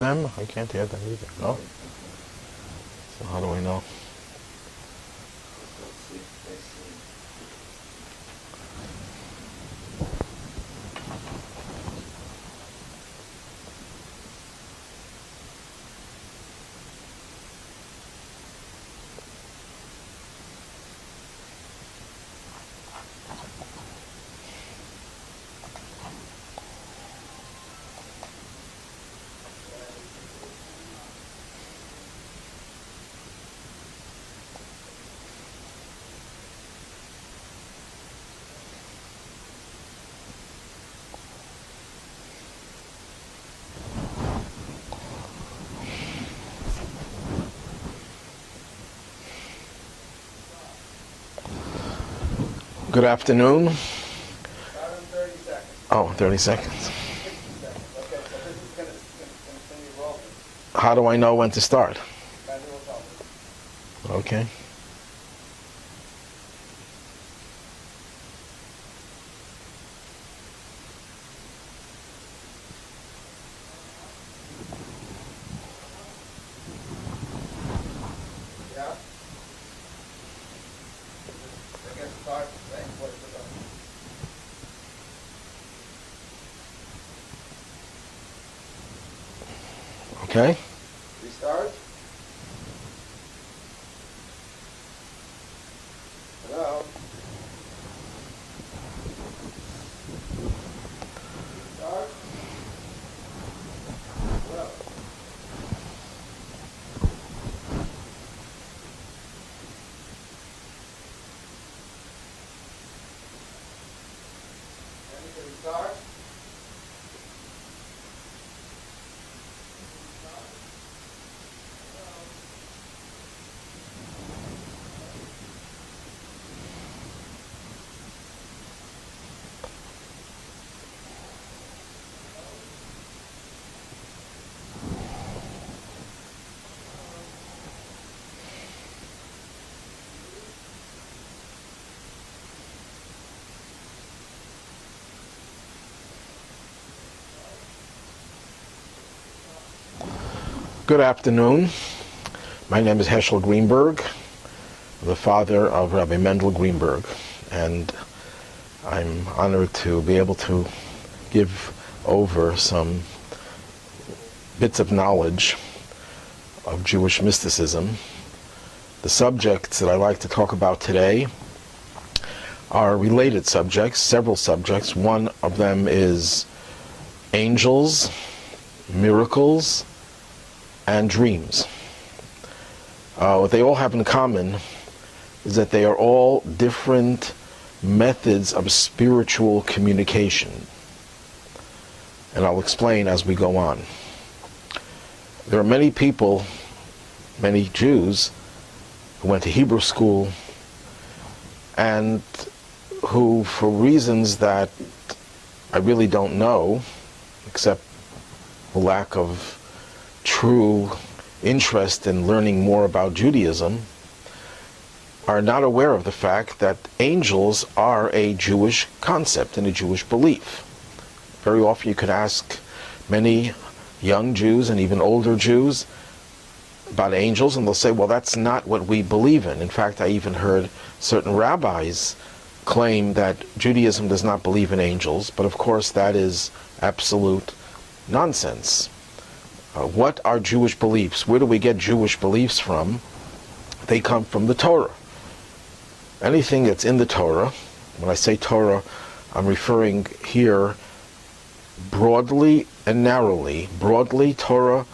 them? I can't hear them either. No? So how do I know? Good afternoon. 30 seconds. Oh, 30 seconds. 60 seconds. Okay, so this is going to continue rolling. How do I know when to start? Matthew will tell me. Okay. Yeah? I guess start the same place we're going. Okay. Restart. Hello? Restart. Hello? Ready to restart? Good afternoon. My name is Heschel Greenberg, the father of Rabbi Mendel Greenberg, and I'm honored to be able to give over some bits of knowledge of Jewish mysticism. The subjects that I like to talk about today are related subjects, several subjects. One of them is angels, miracles, and dreams. What they all have in common is that they are all different methods of spiritual communication. And I'll explain as we go on. There are many people, many Jews, who went to Hebrew school and who, for reasons that I really don't know, except the lack of true interest in learning more about Judaism, are not aware of the fact that angels are a Jewish concept and a Jewish belief. Very often you could ask many young Jews and even older Jews about angels, and they'll say, well, that's not what we believe in. In fact, I even heard certain rabbis claim that Judaism does not believe in angels, but of course that is absolute nonsense. What are Jewish beliefs? Where do we get Jewish beliefs from? They come from the Torah. Anything that's in the Torah, when I say Torah, I'm referring here broadly and narrowly. Broadly, Torah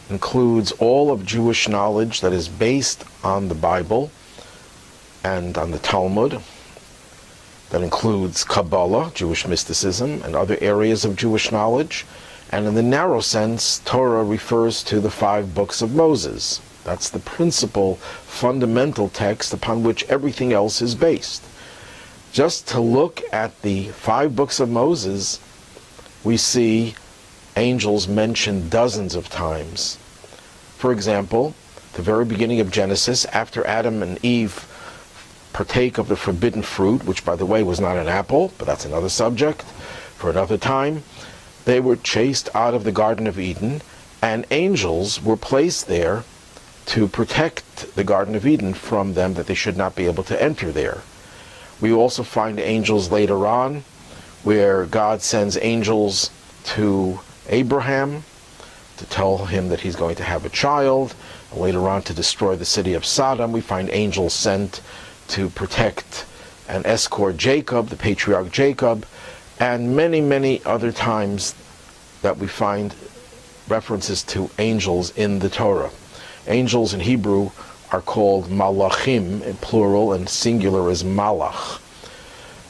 includes all of Jewish knowledge that is based on the Bible and on the Talmud. That includes Kabbalah, Jewish mysticism, and other areas of Jewish knowledge. And in the narrow sense, Torah refers to the 5 books of Moses. That's the principal, fundamental text upon which everything else is based. Just to look at the 5 books of Moses, we see angels mentioned dozens of times. For example, the very beginning of Genesis, after Adam and Eve partake of the forbidden fruit, which by the way was not an apple, but that's another subject for another time, they were chased out of the Garden of Eden, And angels were placed there to protect the Garden of Eden from them, that they should not be able to enter there. We also find angels later on, where God sends angels to Abraham to tell him that he's going to have a child, and later on to destroy the city of Sodom. We find angels sent to protect and escort Jacob, the patriarch Jacob, and many, many other times that we find references to angels in the Torah. Angels in Hebrew are called malachim in plural, and singular is malach.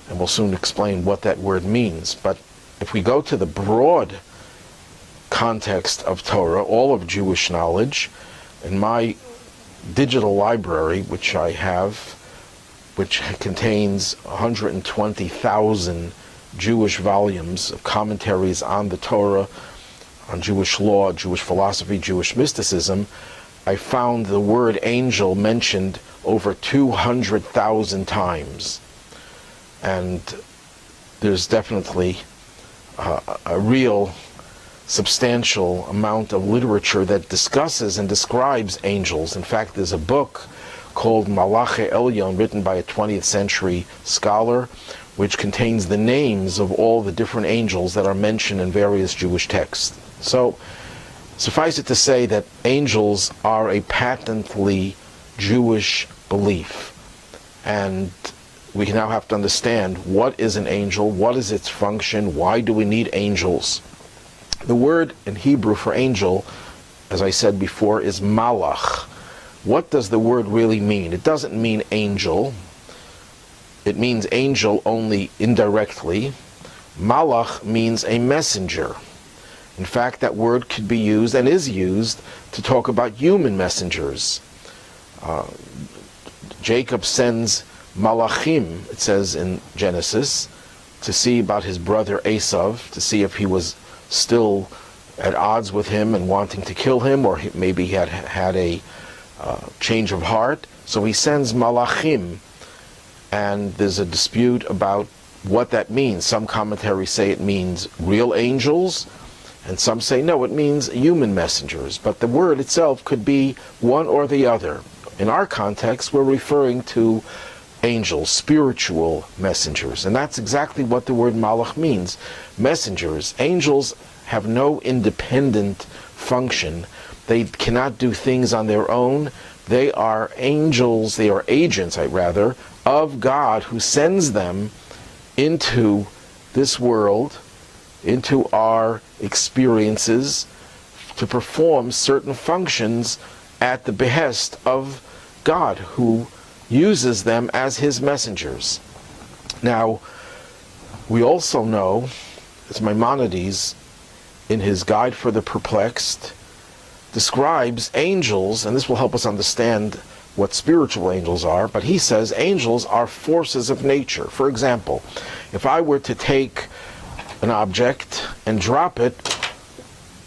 And we'll soon explain what that word means. But if we go to the broad context of Torah, all of Jewish knowledge, in my digital library, which I have, which contains 120,000 Jewish volumes of commentaries on the Torah, on Jewish law, Jewish philosophy, Jewish mysticism, I found the word angel mentioned over 200,000 times. And there's definitely a real substantial amount of literature that discusses and describes angels. In fact, there's a book called Malache Elyon, written by a 20th century scholar, which contains the names of all the different angels that are mentioned in various Jewish texts. So, suffice it to say that angels are a patently Jewish belief. And we now have to understand, what is an angel? What is its function? Why do we need angels? The word in Hebrew for angel, as I said before, is malach. What does the word really mean? It doesn't mean angel. It means angel only indirectly. Malach means a messenger. In fact, that word could be used and is used to talk about human messengers. Jacob sends malachim, it says in Genesis, to see about his brother Esav, to see if he was still at odds with him and wanting to kill him, or maybe he had had a change of heart. So he sends malachim, and there's a dispute about what that means. Some commentaries say it means real angels, and some say no, it means human messengers. But the word itself could be one or the other. In our context, we're referring to angels, spiritual messengers. And that's exactly what the word malach means. Messengers. Angels have no independent function. They cannot do things on their own. They are angels, they are agents, of God, who sends them into this world, into our experiences, to perform certain functions at the behest of God, who uses them as his messengers. Now, we also know, as Maimonides, in his Guide for the Perplexed, describes angels, and this will help us understand what spiritual angels are, but he says angels are forces of nature. For example, if I were to take an object and drop it,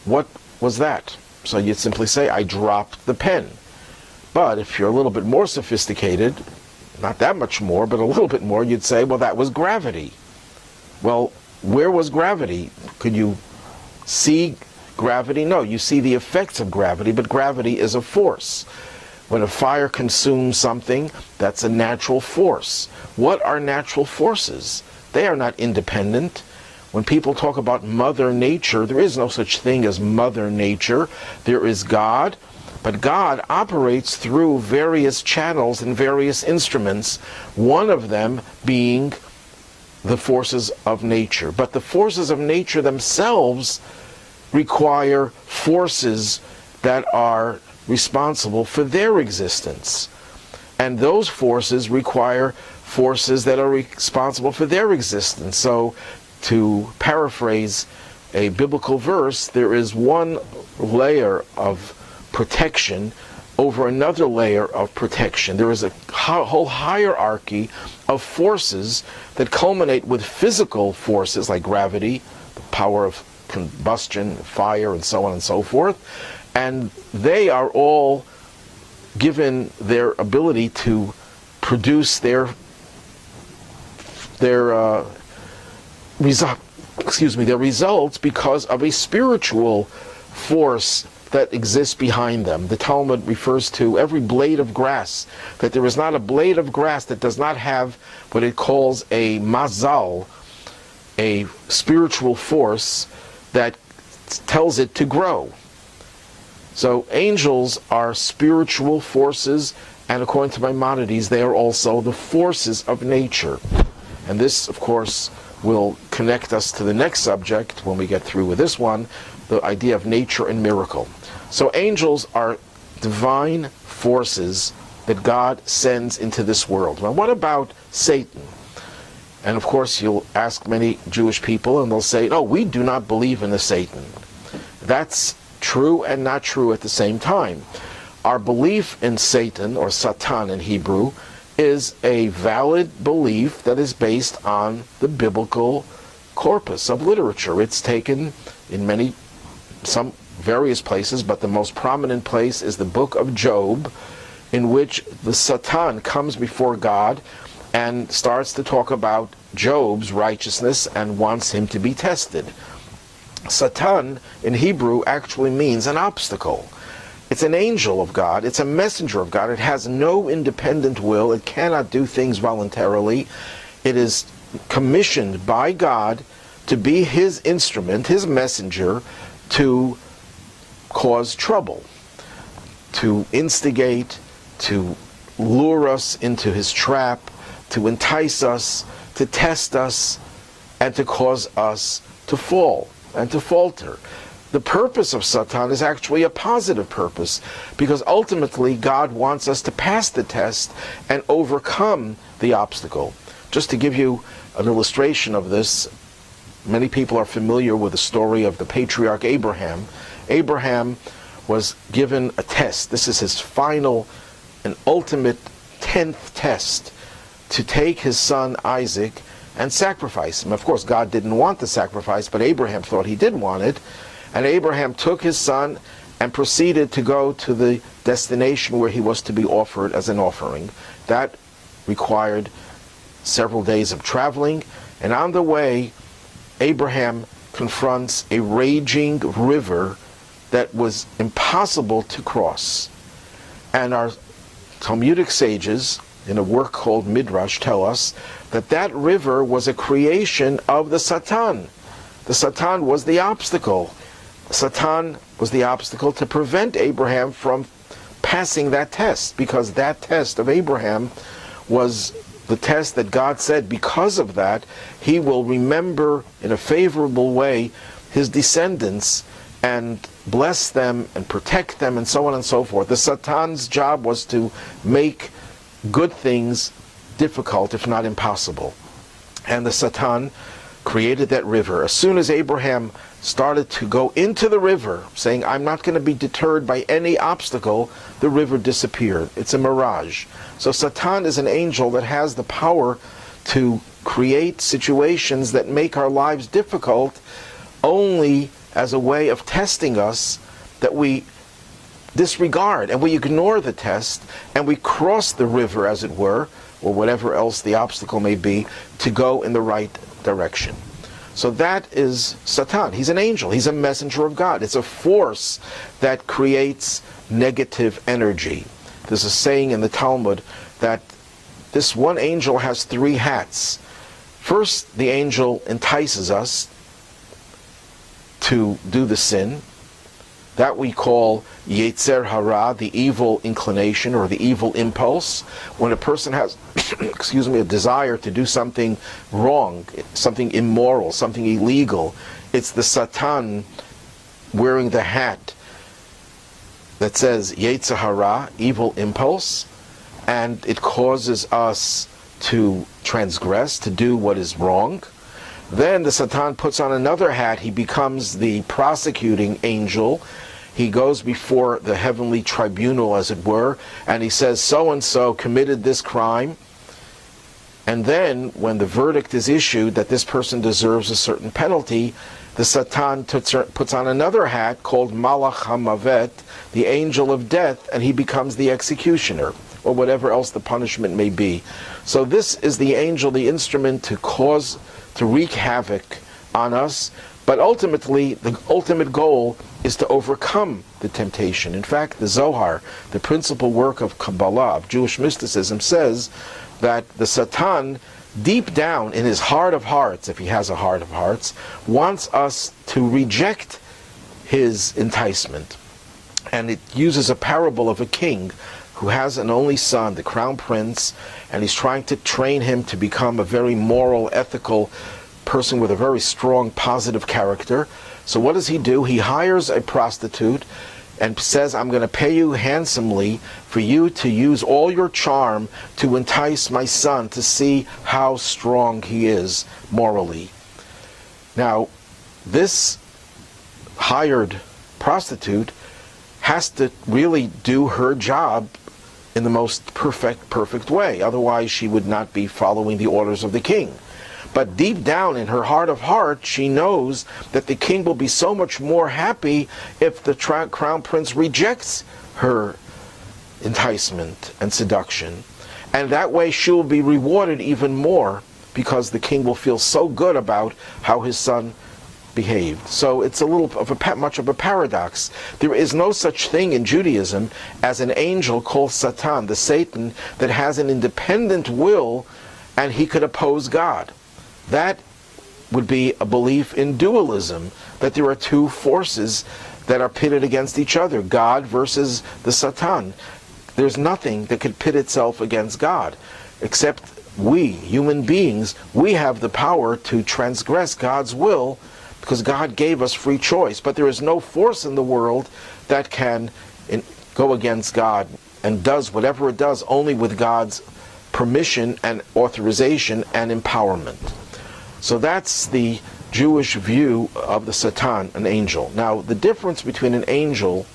what was that? So you'd simply say, I dropped the pen. But if you're a little bit more sophisticated, not that much more, but a little bit more, you'd say, well, that was gravity. Well, where was gravity? Could you see gravity? No, you see the effects of gravity, but gravity is a force. When a fire consumes something, that's a natural force. What are natural forces? They are not independent. When people talk about Mother Nature, there is no such thing as Mother Nature. There is God, but God operates through various channels and various instruments, one of them being the forces of nature. But the forces of nature themselves require forces that are responsible for their existence. And those forces require forces that are responsible for their existence. So, to paraphrase a biblical verse, there is one layer of protection over another layer of protection. There is a whole hierarchy of forces that culminate with physical forces like gravity, the power of combustion, fire, and so on and so forth. And they are all given their ability to produce their results because of a spiritual force that exists behind them. The Talmud refers to every blade of grass, that there is not a blade of grass that does not have what it calls a mazal, a spiritual force that tells it to grow. So angels are spiritual forces, and according to Maimonides, they are also the forces of nature. And this, of course, will connect us to the next subject when we get through with this one, the idea of nature and miracle. So angels are divine forces that God sends into this world. Now, what about Satan? And of course, you'll ask many Jewish people, and they'll say, no, we do not believe in a Satan. That's true and not true at the same time. Our belief in Satan, or Satan in Hebrew, is a valid belief that is based on the biblical corpus of literature. It's taken in some various places, but the most prominent place is the book of Job, in which the Satan comes before God and starts to talk about Job's righteousness and wants him to be tested. Satan in Hebrew actually means an obstacle. It's an angel of God. It's a messenger of God. It has no independent will. It cannot do things voluntarily. It is commissioned by God to be his instrument, his messenger, to cause trouble, to instigate, to lure us into his trap, to entice us, to test us, and to cause us to fall and to falter. The purpose of Satan is actually a positive purpose, because ultimately God wants us to pass the test and overcome the obstacle. Just to give you an illustration of this, many people are familiar with the story of the patriarch Abraham. Abraham was given a test. This is his final and ultimate 10th test, to take his son Isaac and sacrifice him. Of course, God didn't want the sacrifice, but Abraham thought he did want it. And Abraham took his son and proceeded to go to the destination where he was to be offered as an offering. That required several days of traveling. And on the way, Abraham confronts a raging river that was impossible to cross. And our Talmudic sages, in a work called Midrash, tell us that that river was a creation of the Satan. The Satan was the obstacle. Satan was the obstacle to prevent Abraham from passing that test, because that test of Abraham was the test that God said, because of that, he will remember in a favorable way his descendants and bless them and protect them and so on and so forth. The Satan's job was to make good things difficult, if not impossible. And the Satan created that river. As soon as Abraham started to go into the river, saying, I'm not going to be deterred by any obstacle, the river disappeared. It's a mirage. So Satan is an angel that has the power to create situations that make our lives difficult, only as a way of testing us, that we disregard and we ignore the test and we cross the river, as it were, or whatever else the obstacle may be, to go in the right direction. So that is Satan. He's an angel. He's a messenger of God. It's a force that creates negative energy. There's a saying in the Talmud that this one angel has 3 hats. First, the angel entices us to do the sin. That we call Yetzer Hara, the evil inclination or the evil impulse. When a person has, a desire to do something wrong, something immoral, something illegal, it's the Satan wearing the hat that says Yetzer Hara, evil impulse, and it causes us to transgress, to do what is wrong. Then the Satan puts on another hat. He becomes the prosecuting angel. He goes before the heavenly tribunal, as it were, and he says, so-and-so committed this crime. And then, when the verdict is issued that this person deserves a certain penalty, the Satan puts on another hat called Malach HaMavet, the angel of death, and he becomes the executioner, or whatever else the punishment may be. So this is the angel, the instrument to wreak havoc on us, But ultimately, the ultimate goal is to overcome the temptation. In fact, the Zohar, the principal work of Kabbalah, of Jewish mysticism, says that the Satan, deep down in his heart of hearts, if he has a heart of hearts, wants us to reject his enticement. And it uses a parable of a king who has an only son, the crown prince, and he's trying to train him to become a very moral, ethical person with a very strong, positive character. So what does he do? He hires a prostitute and says, I'm going to pay you handsomely for you to use all your charm to entice my son to see how strong he is morally. Now, this hired prostitute has to really do her job in the most perfect way. Otherwise, she would not be following the orders of the king. But deep down in her heart of heart, she knows that the king will be so much more happy if the crown prince rejects her enticement and seduction. And that way she will be rewarded even more because the king will feel so good about how his son behaved. So it's a little of much of a paradox. There is no such thing in Judaism as an angel called Satan, the Satan, that has an independent will and he could oppose God. That would be a belief in dualism, that there are two forces that are pitted against each other, God versus the Satan. There's nothing that could pit itself against God, except we, human beings, we have the power to transgress God's will because God gave us free choice. But there is no force in the world that can go against God and does whatever it does only with God's permission and authorization and empowerment. So that's the Jewish view of the Satan, an angel. Now, the difference between an angel,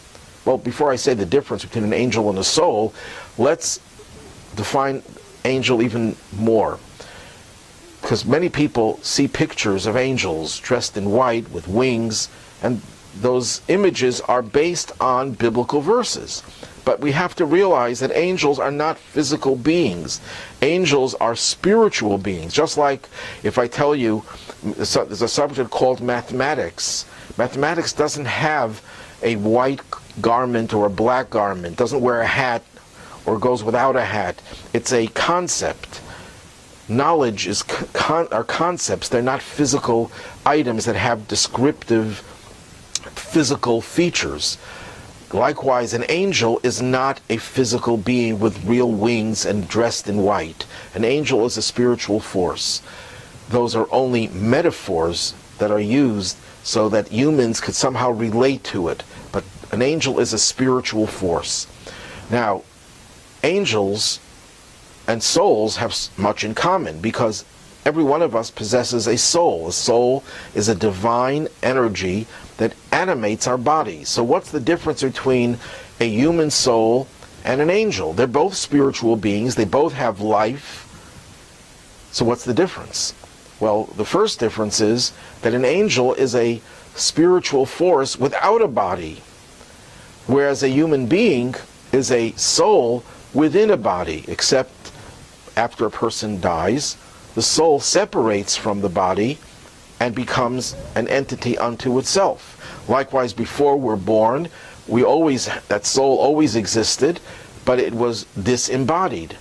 well, before I say the difference between an angel and a soul, let's define angel even more. Because many people see pictures of angels dressed in white with wings, and those images are based on biblical verses. But we have to realize that angels are not physical beings. Angels are spiritual beings. Just like if I tell you there's a subject called mathematics. Mathematics doesn't have a white garment or a black garment, doesn't wear a hat or goes without a hat. It's a concept. Knowledge are concepts. They're not physical items that have descriptive physical features. Likewise, an angel is not a physical being with real wings and dressed in white. An angel is a spiritual force. Those are only metaphors that are used so that humans could somehow relate to it. But an angel is a spiritual force. Now, angels and souls have much in common because every one of us possesses a soul. A soul is a divine energy that animates our bodies. So what's the difference between a human soul and an angel? They're both spiritual beings. They both have life. So what's the difference? Well, the first difference is that an angel is a spiritual force without a body, whereas a human being is a soul within a body, except after a person dies, the soul separates from the body and becomes an entity unto itself. Likewise, before we're born, that soul always existed, but it was disembodied.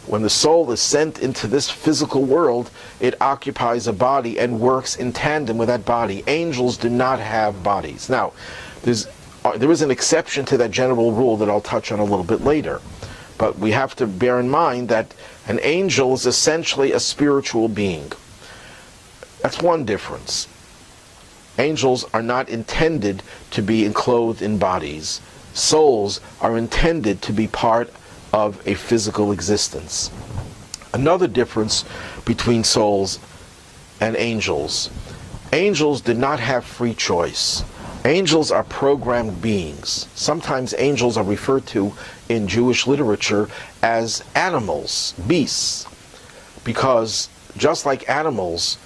When the soul is sent into this physical world, it occupies a body and works in tandem with that body. Angels do not have bodies. Now, there is an exception to that general rule that I'll touch on a little bit later. But we have to bear in mind that an angel is essentially a spiritual being. That's one difference. Angels are not intended to be enclosed in bodies. Souls are intended to be part of a physical existence. Another difference between souls and angels. Angels did not have free choice. Angels are programmed beings. Sometimes angels are referred to in Jewish literature as animals, beasts, because just like animals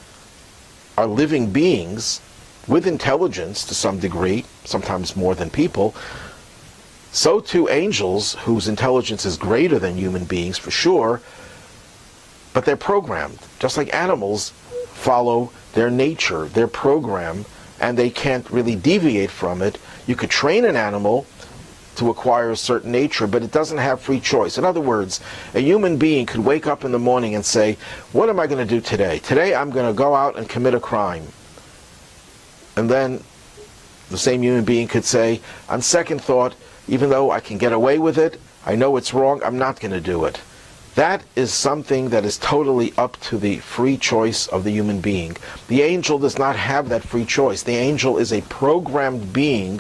are living beings with intelligence to some degree, sometimes more than people, so too angels, whose intelligence is greater than human beings for sure, but they're programmed. Just like animals follow their nature, their program and they can't really deviate from it. You could train an animal to acquire a certain nature, but it doesn't have free choice. In other words, a human being could wake up in the morning and say, what am I going to do today? Today I'm going to go out and commit a crime. And then the same human being could say, on second thought, even though I can get away with it, I know it's wrong, I'm not going to do it. That is something that is totally up to the free choice of the human being. The angel does not have that free choice. The angel is a programmed being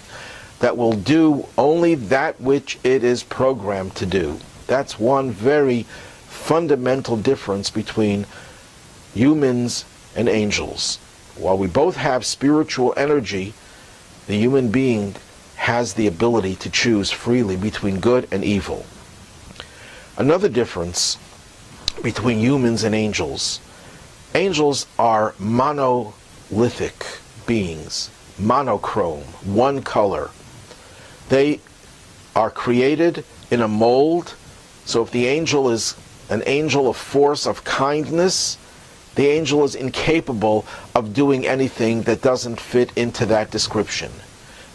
that will do only that which it is programmed to do. That's one very fundamental difference between humans and angels. While we both have spiritual energy, the human being has the ability to choose freely between good and evil. Another difference between humans and angels. Angels are monolithic beings, monochrome, one color. They are created in a mold, so if the angel is an angel of force, of kindness, the angel is incapable of doing anything that doesn't fit into that description.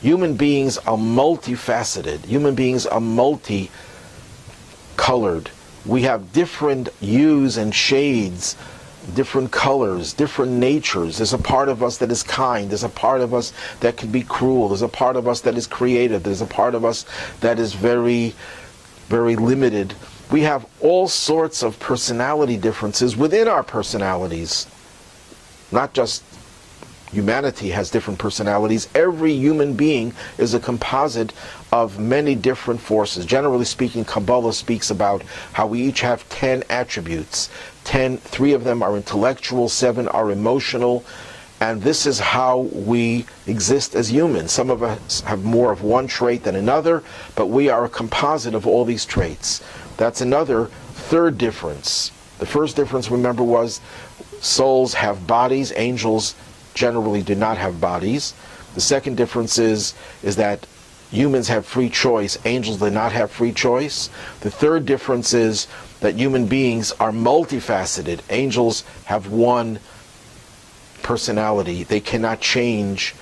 Human beings are multifaceted. Human beings are multicolored. We have different hues and shades, different colors, different natures. There's a part of us that is kind. There's a part of us that can be cruel. There's a part of us that is creative. There's a part of us that is very, very limited. We have all sorts of personality differences within our personalities. Not just humanity has different personalities. Every human being is a composite of many different forces. Generally speaking, Kabbalah speaks about how we each have 10 attributes. 3 of them are intellectual, 7 are emotional, and this is how we exist as humans. Some of us have more of one trait than another, but we are a composite of all these traits. That's another third difference. The first difference, remember, was souls have bodies, angels generally do not have bodies. The second difference is that humans have free choice, angels do not have free choice. The third difference is that human beings are multifaceted. Angels have one personality. They cannot change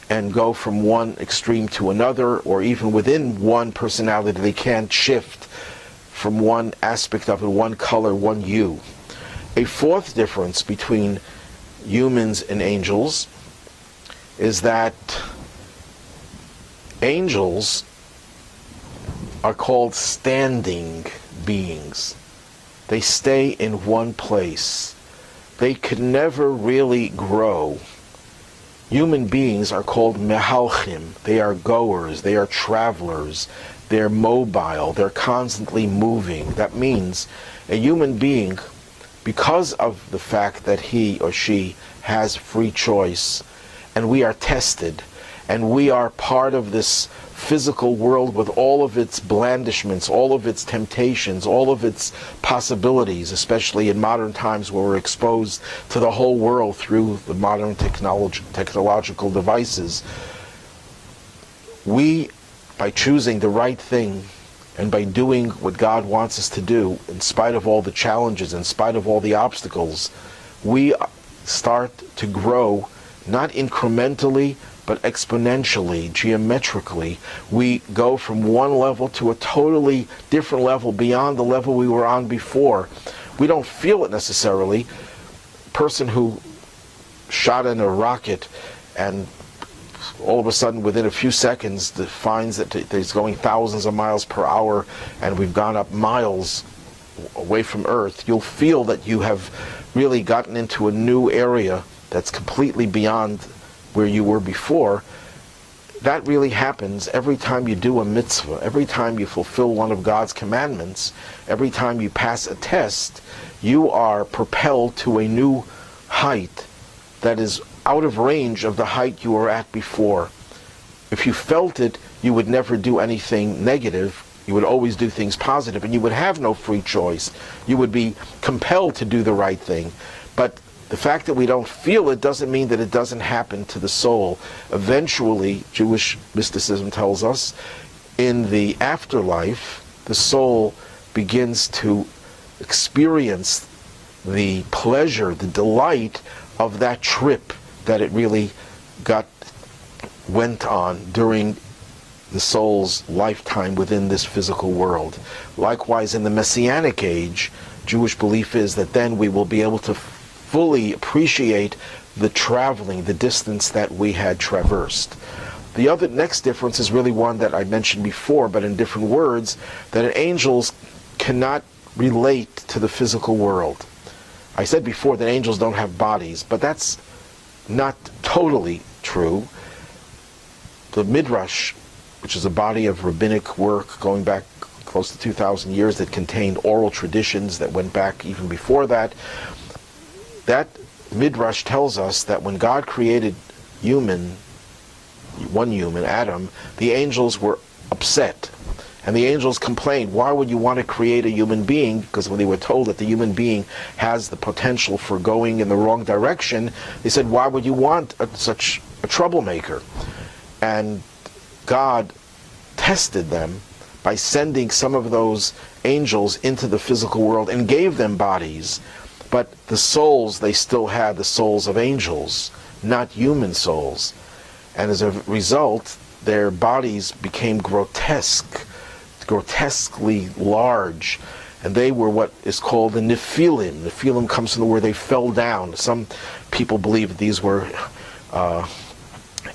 and go from one extreme to another, or even within one personality, they can't shift from one aspect of it, one color, one hue. A fourth difference between humans and angels is that angels are called standing beings. They stay in one place. They could never really grow. Human beings are called mehalchim. They are goers. They are travelers. They're mobile. They're constantly moving. That means a human being, because of the fact that he or she has free choice, and we are tested, and we are part of this physical world with all of its blandishments, all of its temptations, all of its possibilities, especially in modern times where we're exposed to the whole world through the modern technological devices. We, by choosing the right thing and by doing what God wants us to do, in spite of all the challenges, in spite of all the obstacles, we start to grow, not incrementally, but exponentially, geometrically. We go from one level to a totally different level beyond the level we were on before. We don't feel it necessarily. A person who shot in a rocket and all of a sudden within a few seconds finds that he's going thousands of miles per hour and we've gone up miles away from Earth, you'll feel that you have really gotten into a new area that's completely beyond where you were before. That really happens every time you do a mitzvah, every time you fulfill one of God's commandments, every time you pass a test. You are propelled to a new height that is out of range of the height you were at before. If you felt it, you would never do anything negative. You would always do things positive, and you would have no free choice. You would be compelled to do the right thing. But the fact that we don't feel it doesn't mean that it doesn't happen to the soul. Eventually, Jewish mysticism tells us, in the afterlife, the soul begins to experience the pleasure, the delight of that trip that it really went on during the soul's lifetime within this physical world. Likewise, in the Messianic age, Jewish belief is that then we will be able to fully appreciate the traveling, the distance that we had traversed. The other next difference is really one that I mentioned before, but in different words, that angels cannot relate to the physical world. I said before that angels don't have bodies, but that's not totally true. The Midrash, which is a body of rabbinic work going back close to 2,000 years that contained oral traditions that went back even before that, that Midrash tells us that when God created one human, Adam, the angels were upset. And the angels complained, why would you want to create a human being? Because when they were told that the human being has the potential for going in the wrong direction, they said, why would you want such a troublemaker? And God tested them by sending some of those angels into the physical world and gave them bodies. But the souls they still had, the souls of angels, not human souls. And as a result, their bodies became grotesquely large, and they were what is called the Nephilim. Nephilim comes from the word they fell down. Some people believe that these were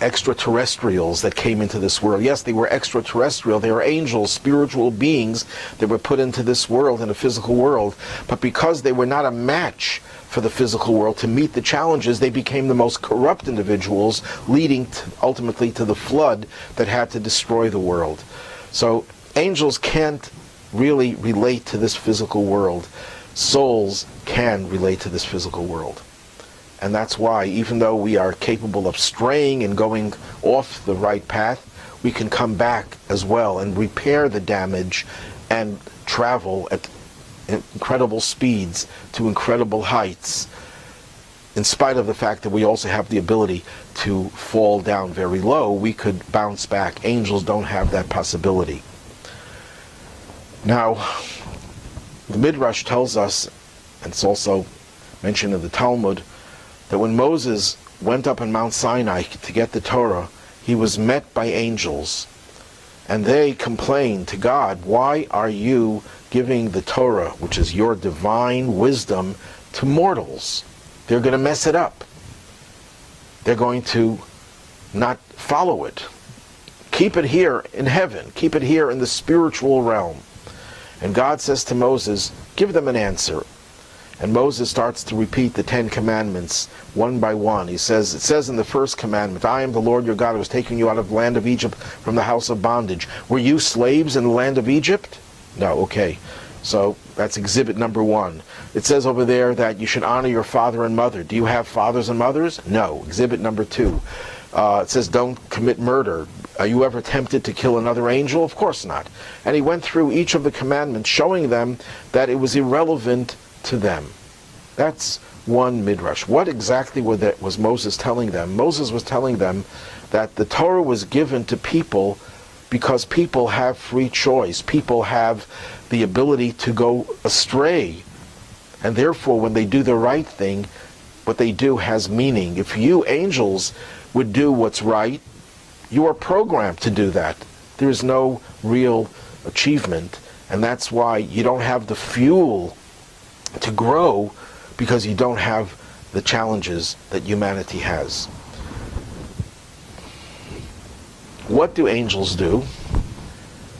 extraterrestrials that came into this world. Yes, they were extraterrestrial. They were angels, spiritual beings that were put into this world, in a physical world. But because they were not a match for the physical world to meet the challenges, they became the most corrupt individuals, leading ultimately to the flood that had to destroy the world. So angels can't really relate to this physical world. Souls can relate to this physical world. And that's why, even though we are capable of straying and going off the right path, we can come back as well and repair the damage and travel at incredible speeds to incredible heights, in spite of the fact that we also have the ability to fall down very low. We could bounce back. Angels don't have that possibility. Now, the Midrash tells us, and it's also mentioned in the Talmud, that when Moses went up on Mount Sinai to get the Torah, he was met by angels. And they complained to God, why are you giving the Torah, which is your divine wisdom, to mortals? They're going to mess it up. They're going to not follow it. Keep it here in heaven. Keep it here in the spiritual realm. And God says to Moses, give them an answer. And Moses starts to repeat the 10 commandments one by one. It says in the first commandment, I am the Lord your God who has taken you out of the land of Egypt from the house of bondage. Were you slaves in the land of Egypt? No, okay. So that's exhibit number 1. It says over there that you should honor your father and mother. Do you have fathers and mothers? No. Exhibit number 2. It says don't commit murder. Are you ever tempted to kill another angel? Of course not. And he went through each of the commandments, showing them that it was irrelevant to them. That's one Midrash. What exactly was Moses telling them? Moses was telling them that the Torah was given to people because people have free choice. People have the ability to go astray. And therefore, when they do the right thing, what they do has meaning. If you, angels, would do what's right, you are programmed to do that. There is no real achievement. And that's why you don't have the fuel to grow, because you don't have the challenges that humanity has. What do angels do?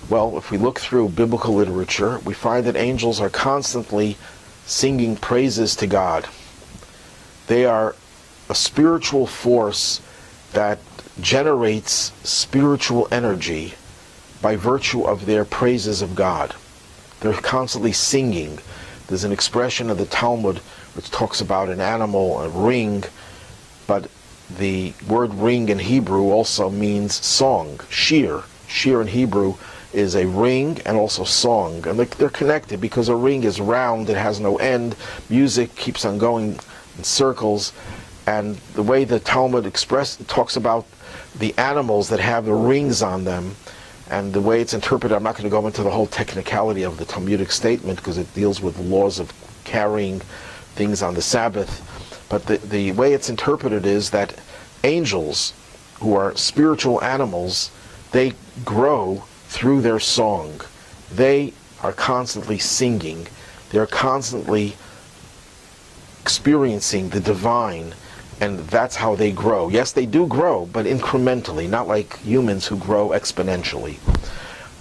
Well, if we look through biblical literature, we find that angels are constantly singing praises to God. They are a spiritual force that generates spiritual energy by virtue of their praises of God. They're constantly singing. There's an expression of the Talmud which talks about an animal, a ring, but the word ring in Hebrew also means song, shir. Shir in Hebrew is a ring and also song. And they're connected because a ring is round, it has no end. Music keeps on going in circles. And the way the Talmud talks about the animals that have the rings on them, and the way it's interpreted, I'm not going to go into the whole technicality of the Talmudic statement because it deals with the laws of carrying things on the Sabbath. But the way it's interpreted is that Angels, who are spiritual animals, they grow through their song. They are constantly singing. They're constantly experiencing the divine, and that's how they grow. Yes, they do grow, but incrementally, not like humans who grow exponentially.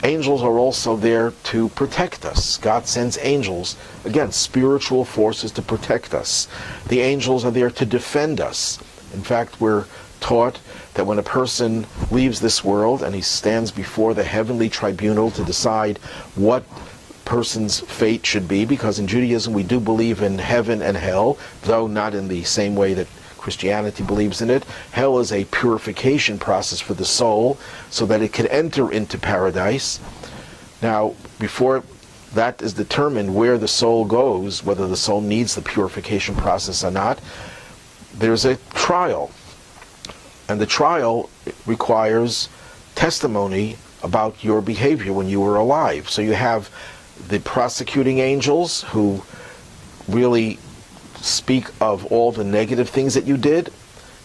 Angels are also there to protect us. God sends angels, again, spiritual forces to protect us. The angels are there to defend us. In fact, we're taught that when a person leaves this world and he stands before the heavenly tribunal to decide what person's fate should be, because in Judaism we do believe in heaven and hell, though not in the same way that Christianity believes in it. Hell is a purification process for the soul so that it can enter into paradise. Now, before that is determined where the soul goes, whether the soul needs the purification process or not, there's a trial. And the trial requires testimony about your behavior when you were alive. So you have the prosecuting angels who really speak of all the negative things that you did,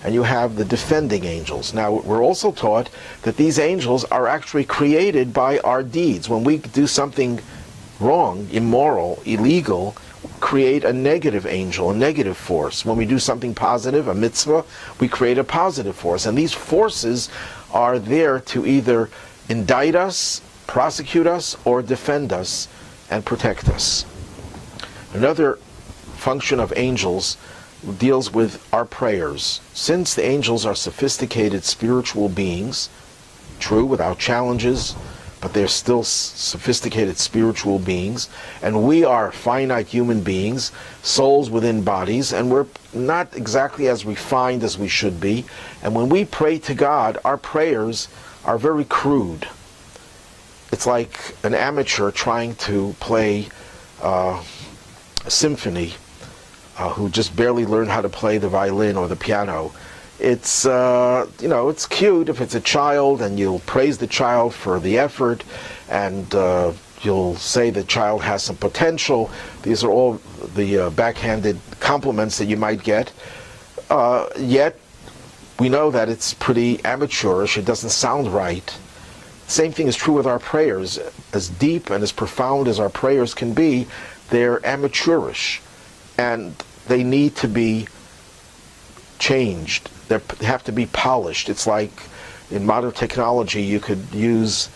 and you have the defending angels. Now, we're also taught that these angels are actually created by our deeds. When we do something wrong, immoral, illegal, create a negative angel, a negative force. When we do something positive, a mitzvah, we create a positive force. And these forces are there to either indict us, prosecute us, or defend us and protect us. Another function of angels deals with our prayers. Since the angels are sophisticated spiritual beings, true, without challenges, but they're still sophisticated spiritual beings, and we are finite human beings, souls within bodies, and we're not exactly as refined as we should be. And when we pray to God, our prayers are very crude. It's like an amateur trying to play a symphony who just barely learned how to play the violin or the piano. It's, it's cute if it's a child, and you'll praise the child for the effort, and you'll say the child has some potential. These are all the backhanded compliments that you might get. Yet, we know that it's pretty amateurish. It doesn't sound right. Same thing is true with our prayers. As deep and as profound as our prayers can be, they're amateurish, and they need to be changed. They have to be polished. It's like in modern technology, you could use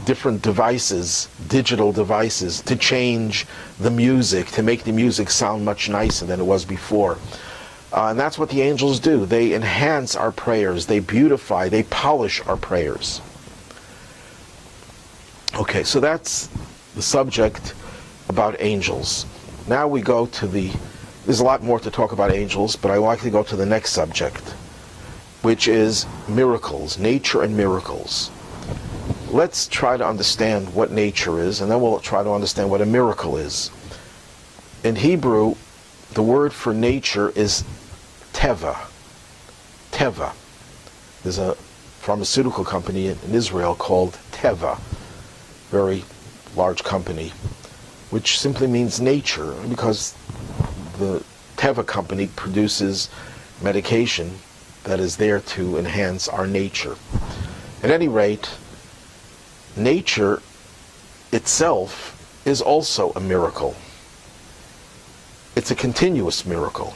different devices, digital devices, to change the music, to make the music sound much nicer than it was before. And that's what the angels do. They enhance our prayers. They beautify, they polish our prayers. Okay, so that's the subject about angels. Now we go to there's a lot more to talk about angels, but I like to go to the next subject, which is miracles, nature and miracles. Let's try to understand what nature is, and then we'll try to understand what a miracle is. In Hebrew, the word for nature is teva. Teva. There's a pharmaceutical company in Israel called Teva, very large company, which simply means nature, because the Teva company produces medication that is there to enhance our nature. At any rate, nature itself is also a miracle. It's a continuous miracle.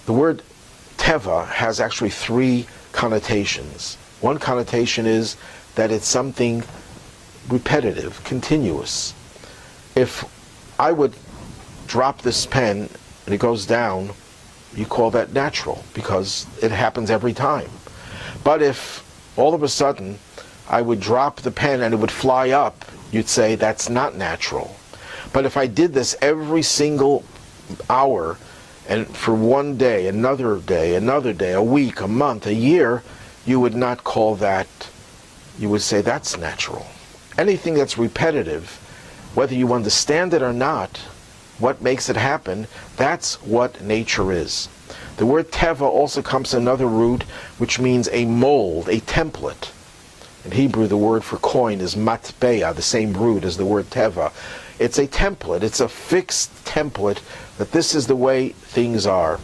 The word Teva has actually three connotations. One connotation is that it's something repetitive, continuous. If I would drop this pen and it goes down, you call that natural, because it happens every time. But if all of a sudden I would drop the pen and it would fly up, you'd say that's not natural. But if I did this every single hour, and for one day, another day, a week, a month, a year, you would not call that, you would say that's natural. Anything that's repetitive, whether you understand it or not, what makes it happen, that's what nature is. The word teva also comes from another root, which means a mold, a template. In Hebrew, the word for coin is matbea, the same root as the word teva. It's a template. It's a fixed template that this is the way things are.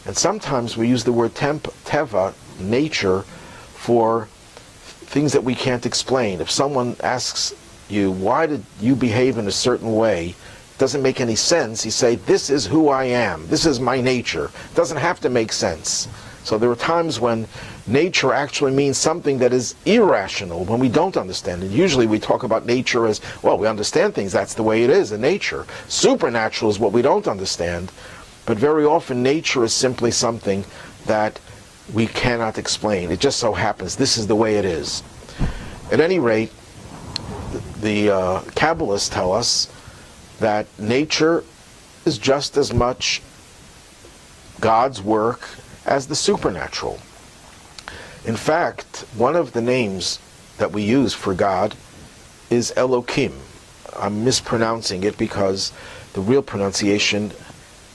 And sometimes we use the word teva, nature, for things that we can't explain. If someone asks you, why did you behave in a certain way, it doesn't make any sense, you say, this is who I am. This is my nature. It doesn't have to make sense. So there are times when nature actually means something that is irrational, when we don't understand it. Usually we talk about nature as, well, we understand things, that's the way it is in nature. Supernatural is what we don't understand, but very often nature is simply something that we cannot explain. It just so happens this is the way it is. At any rate, the Kabbalists tell us that nature is just as much God's work as the supernatural. In fact, one of the names that we use for God is Elohim. I'm mispronouncing it because the real pronunciation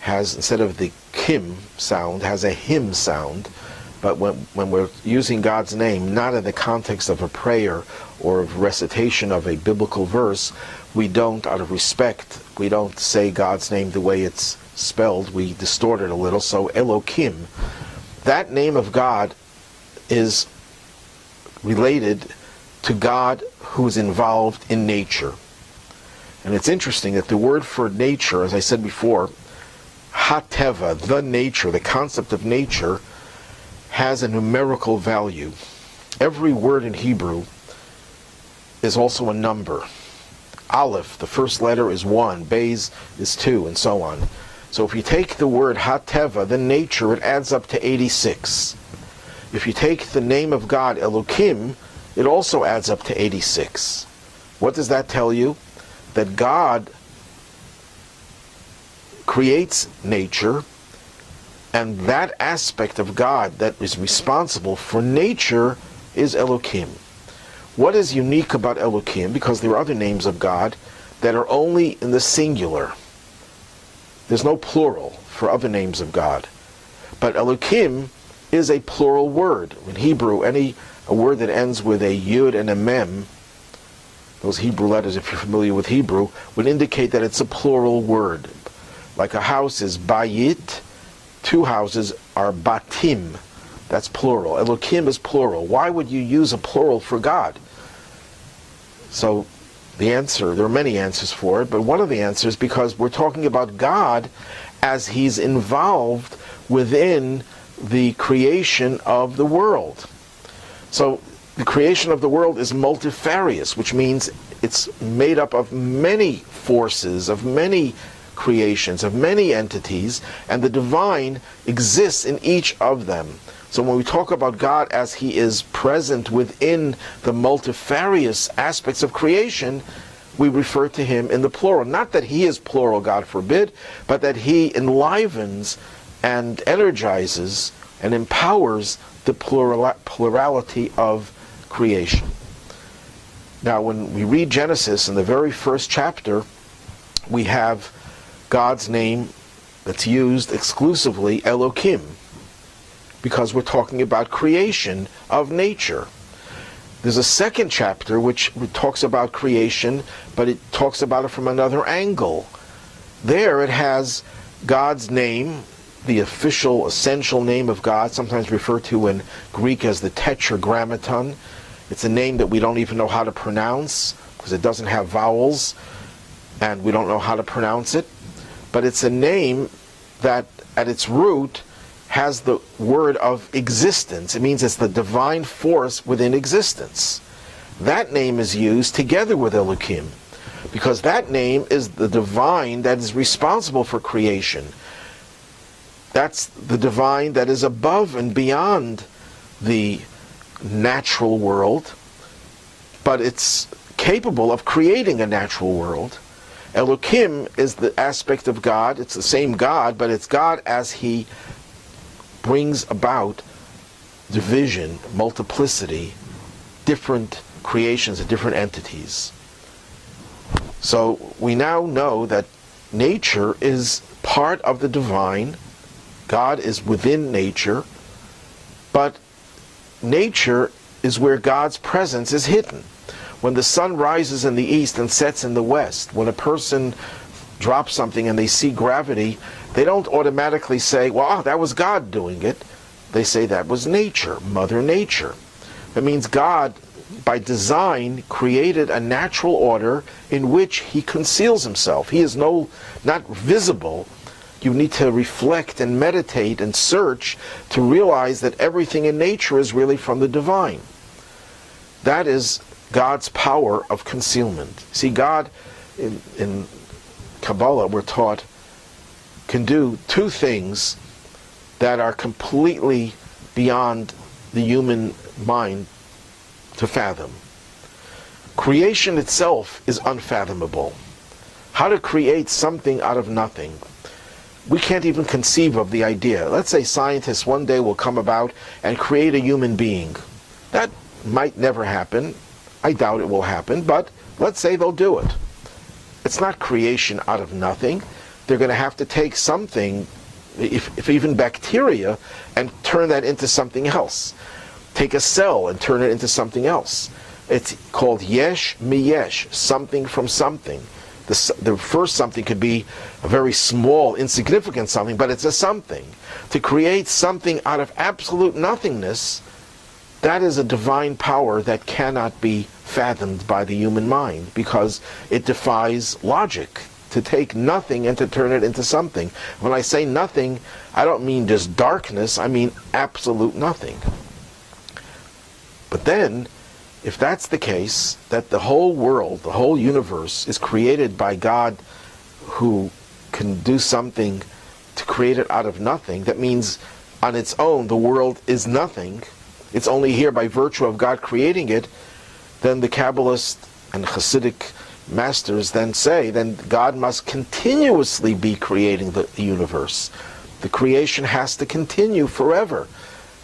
has, instead of the kim sound, has a him sound. But when we're using God's name, not in the context of a prayer or of recitation of a biblical verse, we don't, out of respect, we don't say God's name the way it's spelled. We distort it a little. So Elohim, that name of God is related to God who is involved in nature. And it's interesting that the word for nature, as I said before, hateva, the nature, the concept of nature, has a numerical value. Every word in Hebrew is also a number. Aleph, the first letter, is 1, Beis is 2, and so on. So if you take the word hateva, the nature, it adds up to 86. If you take the name of God, Elohim, it also adds up to 86. What does that tell you? That God creates nature, and that aspect of God that is responsible for nature is Elohim. What is unique about Elohim? Because there are other names of God that are only in the singular. There's no plural for other names of God. But Elohim is a plural word. In Hebrew, a word that ends with a yud and a mem, those Hebrew letters, if you're familiar with Hebrew, would indicate that it's a plural word. Like a house is bayit, 2 houses are batim. That's plural. Elohim is plural. Why would you use a plural for God? So the answer, there are many answers for it, but one of the answers, because we're talking about God as He's involved within the creation of the world. So the creation of the world is multifarious, which means it's made up of many forces, of many creations, of many entities, and the divine exists in each of them. So when we talk about God as He is present within the multifarious aspects of creation, we refer to Him in the plural. Not that He is plural, God forbid, but that He enlivens and energizes and empowers the plurality of creation. Now, when we read Genesis in the very first chapter, we have God's name that's used exclusively, Elohim, because we're talking about creation of nature. There's a second chapter which talks about creation, but it talks about it from another angle. There it has God's name, the official, essential name of God, sometimes referred to in Greek as the Tetragrammaton. It's a name that we don't even know how to pronounce because it doesn't have vowels, and we don't know how to pronounce it. But it's a name that at its root has the word of existence. It means it's the divine force within existence. That name is used together with Elohim, because that name is the divine that is responsible for creation. That's the divine that is above and beyond the natural world, but it's capable of creating a natural world. Elohim is the aspect of God. It's the same God, but it's God as He brings about division, multiplicity, different creations of different entities. So we now know that nature is part of the divine. God is within nature, but nature is where God's presence is hidden. When the sun rises in the east and sets in the west, when a person drops something and they see gravity, they don't automatically say, well, that was God doing it. They say that was nature, Mother Nature. That means God, by design, created a natural order in which he conceals himself. He is not visible. You need to reflect and meditate and search to realize that everything in nature is really from the divine. That is God's power of concealment. See, God, in Kabbalah, we're taught, can do two things that are completely beyond the human mind to fathom. Creation itself is unfathomable. How to create something out of nothing. We can't even conceive of the idea. Let's say scientists one day will come about and create a human being. That might never happen. I doubt it will happen, but let's say they'll do it. It's not creation out of nothing. They're going to have to take something, if even bacteria, and turn that into something else. Take a cell and turn it into something else. It's called yesh miyesh, something from something. The first something could be a very small, insignificant something, but it's a something. To create something out of absolute nothingness, that is a divine power that cannot be fathomed by the human mind, because it defies logic. To take nothing and to turn it into something. When I say nothing, I don't mean just darkness, I mean absolute nothing. But then, if that's the case, that the whole world, the whole universe is created by God who can do something to create it out of nothing, that means on its own the world is nothing, it's only here by virtue of God creating it, then the Kabbalist and Hasidic masters then say, then God must continuously be creating the universe. The creation has to continue forever.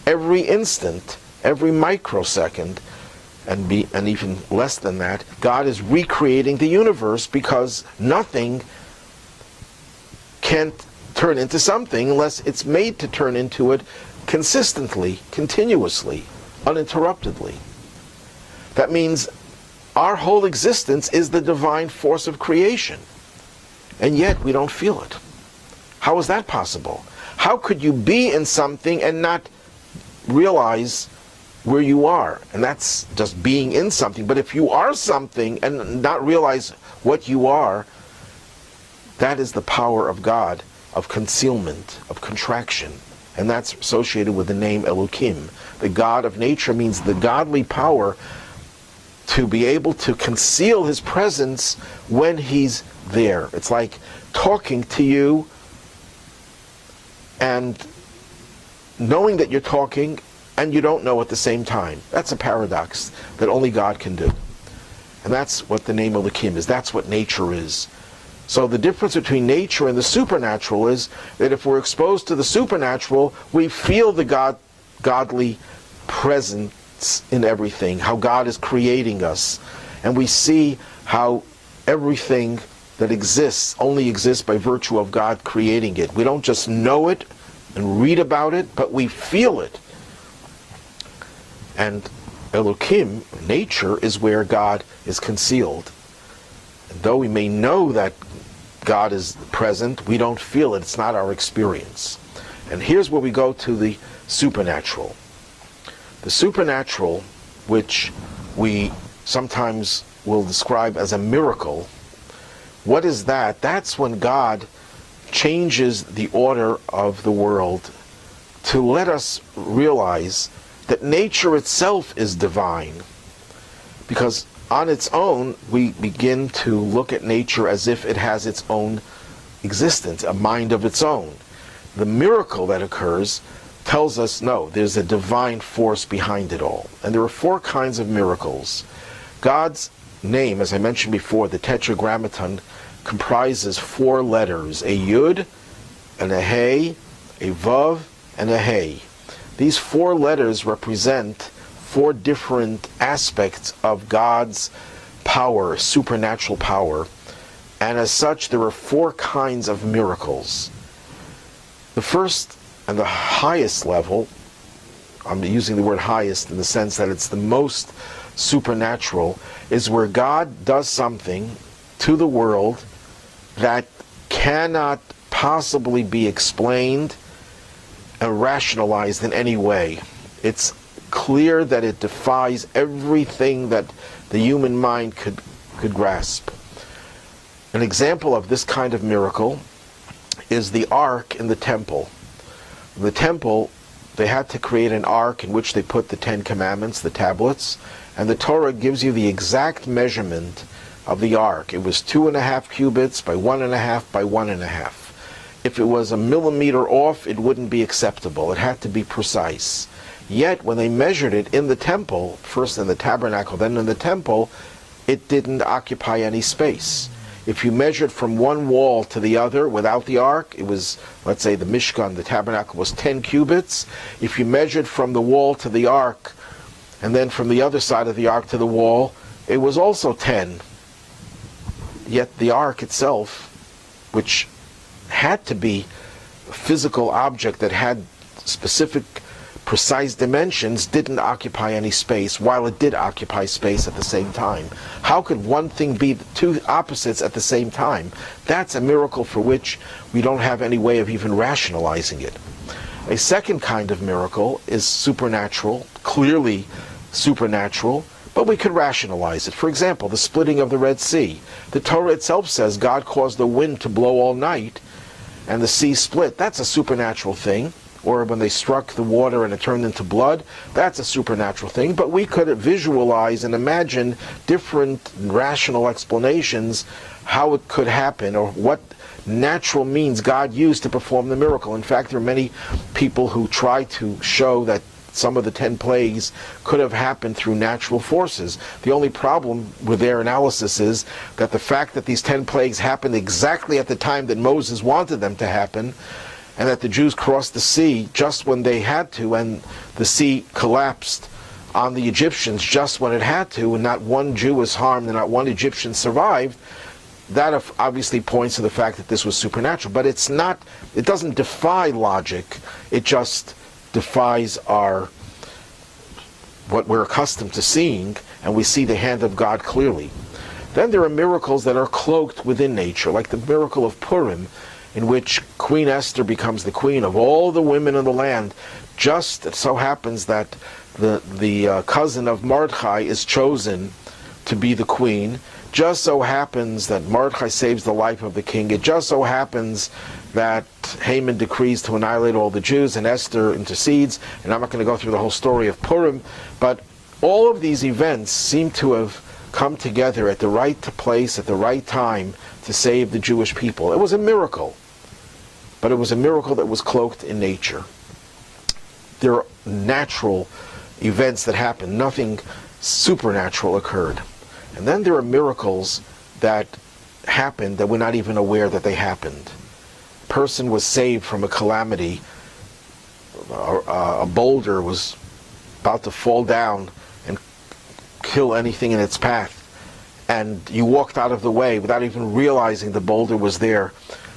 Every instant, every microsecond, and even less than that, God is recreating the universe, because nothing can't turn into something unless it's made to turn into it consistently, continuously, uninterruptedly. That means our whole existence is the divine force of creation, and yet we don't feel it. How is that possible? How could you be in something and not realize where you are? And that's just being in something. But if you are something and not realize what you are, that is the power of God, of concealment, of contraction. And that's associated with the name Elokim. The God of nature means the godly power to be able to conceal his presence when he's there. It's like talking to you and knowing that you're talking and you don't know at the same time. That's a paradox that only God can do. And that's what the name Elokim is. That's what nature is. So the difference between nature and the supernatural is that if we're exposed to the supernatural, we feel the godly presence in everything, how God is creating us. And we see how everything that exists only exists by virtue of God creating it. We don't just know it and read about it, but we feel it. And Elokim, nature, is where God is concealed. And though we may know that God is present, we don't feel it. It's not our experience. And here's where we go to the supernatural. The supernatural, which we sometimes will describe as a miracle, what is that? That's when God changes the order of the world to let us realize that nature itself is divine. Because on its own, we begin to look at nature as if it has its own existence, a mind of its own. The miracle that occurs tells us, no, there's a divine force behind it all. And there are four kinds of miracles. God's name, as I mentioned before, the Tetragrammaton, comprises four letters: a Yud, and a Hey, a Vav, and a Hey. These four letters represent four different aspects of God's power, supernatural power. And as such, there are four kinds of miracles. The first and the highest level, I'm using the word highest in the sense that it's the most supernatural is where God does something to the world that cannot possibly be explained and rationalized in any way. It's clear that it defies everything that the human mind could grasp. An example of this kind of miracle is the ark in the temple. The temple, they had to create an ark in which they put the Ten Commandments, the tablets, and the Torah gives you the exact measurement of the ark. It was 2.5 cubits by 1.5 by 1.5. If it was a millimeter off, it wouldn't be acceptable. It had to be precise. Yet, when they measured it in the temple, first in the tabernacle, then in the temple, it didn't occupy any space. If you measured from one wall to the other without the ark, it was, let's say the Mishkan, the tabernacle, was 10 cubits. If you measured from the wall to the ark, and then from the other side of the ark to the wall, it was also 10. Yet the ark itself, which had to be a physical object that had specific precise dimensions, didn't occupy any space, while it did occupy space at the same time. How could one thing be two opposites at the same time? That's a miracle for which we don't have any way of even rationalizing it. A second kind of miracle is supernatural, clearly supernatural, but we could rationalize it. For example, the splitting of the Red Sea. The Torah itself says God caused the wind to blow all night and the sea split. That's a supernatural thing. Or when they struck the water and it turned into blood, that's a supernatural thing. But we could visualize and imagine different rational explanations how it could happen, or what natural means God used to perform the miracle. In fact, there are many people who try to show that some of the 10 plagues could have happened through natural forces. The only problem with their analysis is that the fact that these 10 plagues happened exactly at the time that Moses wanted them to happen, and that the Jews crossed the sea just when they had to, and the sea collapsed on the Egyptians just when it had to, and not one Jew was harmed and not one Egyptian survived, that obviously points to the fact that this was supernatural. But it's not, it doesn't defy logic, it just defies what we're accustomed to seeing, and we see the hand of God clearly. Then there are miracles that are cloaked within nature, like the miracle of Purim, in which Queen Esther becomes the queen of all the women in the land. Just so happens that the cousin of Mordechai is chosen to be the queen. Just so happens that Mordechai saves the life of the king. It just so happens that Haman decrees to annihilate all the Jews, and Esther intercedes. And I'm not going to go through the whole story of Purim, but all of these events seem to have come together at the right place, at the right time, to save the Jewish people. It was a miracle. But it was a miracle that was cloaked in nature. There are natural events that happened. Nothing supernatural occurred. And then there are miracles that happened that we're not even aware that they happened. A person was saved from a calamity. A boulder was about to fall down and kill anything in its path. And you walked out of the way without even realizing the boulder was there,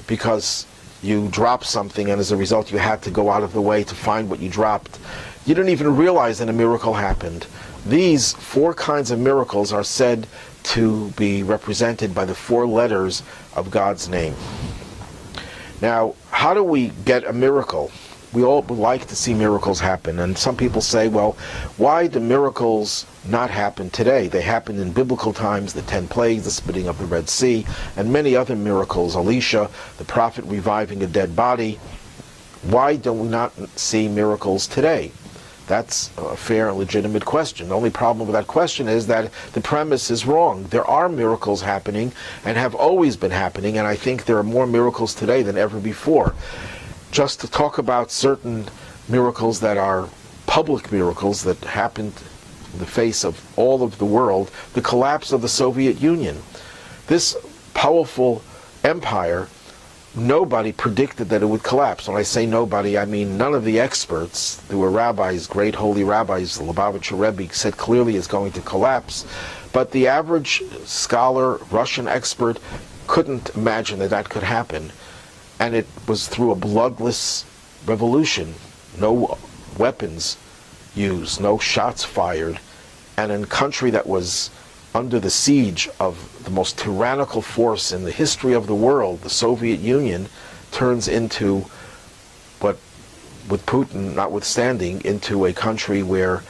because you dropped something, and as a result you had to go out of the way to find what you dropped. You didn't even realize that a miracle happened. These 4 kinds of miracles are said to be represented by the 4 letters of God's name. Now, how do we get a miracle? We all would like to see miracles happen, and some people say, well, why do miracles not happen today? They happened in biblical times, the 10 plagues, the splitting of the Red Sea, and many other miracles. Elisha, the prophet, reviving a dead body. Why do we not see miracles today? That's a fair and legitimate question. The only problem with that question is that the premise is wrong. There are miracles happening and have always been happening, and I think there are more miracles today than ever before. Just to talk about certain miracles that are public miracles that happened in the face of all of the world, the collapse of the Soviet Union. This powerful empire, nobody predicted that it would collapse. When I say nobody, I mean none of the experts. There were rabbis, great holy rabbis, the Lubavitcher Rebbe said clearly it's going to collapse. But the average scholar, Russian expert, couldn't imagine that that could happen. And it was through a bloodless revolution. No weapons used, no shots fired. And in a country that was under the siege of the most tyrannical force in the history of the world, the Soviet Union, turns into what, with Putin notwithstanding, into a country where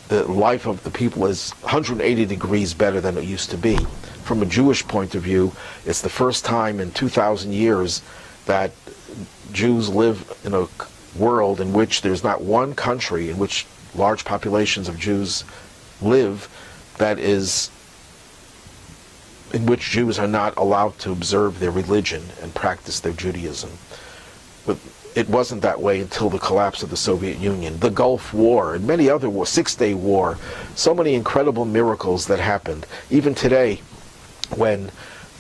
the life of the people is 180 degrees better than it used to be. From a Jewish point of view, it's the first time in 2,000 years that Jews live in a world in which there's not one country in which large populations of Jews live that is in which Jews are not allowed to observe their religion and practice their Judaism. But it wasn't that way until the collapse of the Soviet Union, the Gulf War, and many other wars, Six-Day War, so many incredible miracles that happened. Even today, when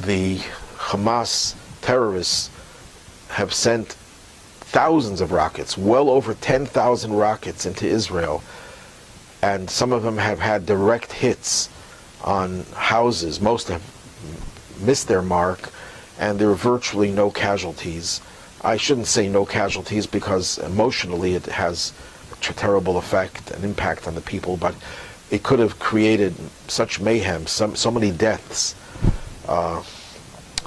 the Hamas terrorists have sent thousands of rockets, well over 10,000 rockets into Israel, and some of them have had direct hits on houses. Most have missed their mark, and there are virtually no casualties. I shouldn't say no casualties because emotionally it has a terrible effect and impact on the people, but it could have created such mayhem, so many deaths.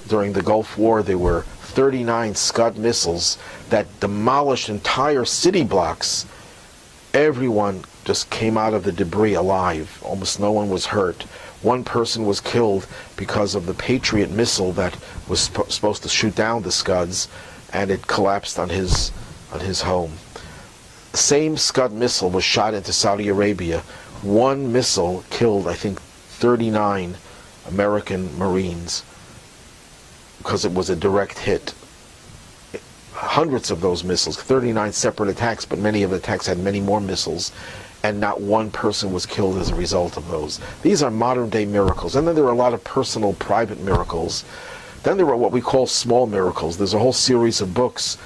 During the Gulf War, there were 39 Scud missiles that demolished entire city blocks. Everyone just came out of the debris alive. Almost no one was hurt. One person was killed because of the Patriot missile that was supposed to shoot down the Scuds, and it collapsed on his home. The same Scud missile was shot into Saudi Arabia. One missile killed, I think, 39 American Marines because it was a direct hit. Hundreds of those missiles, 39 separate attacks, but many of the attacks had many more missiles, and not one person was killed as a result of those. These are modern day miracles. And then there are a lot of personal, private miracles. Then there are what we call small miracles. There's a whole series of books,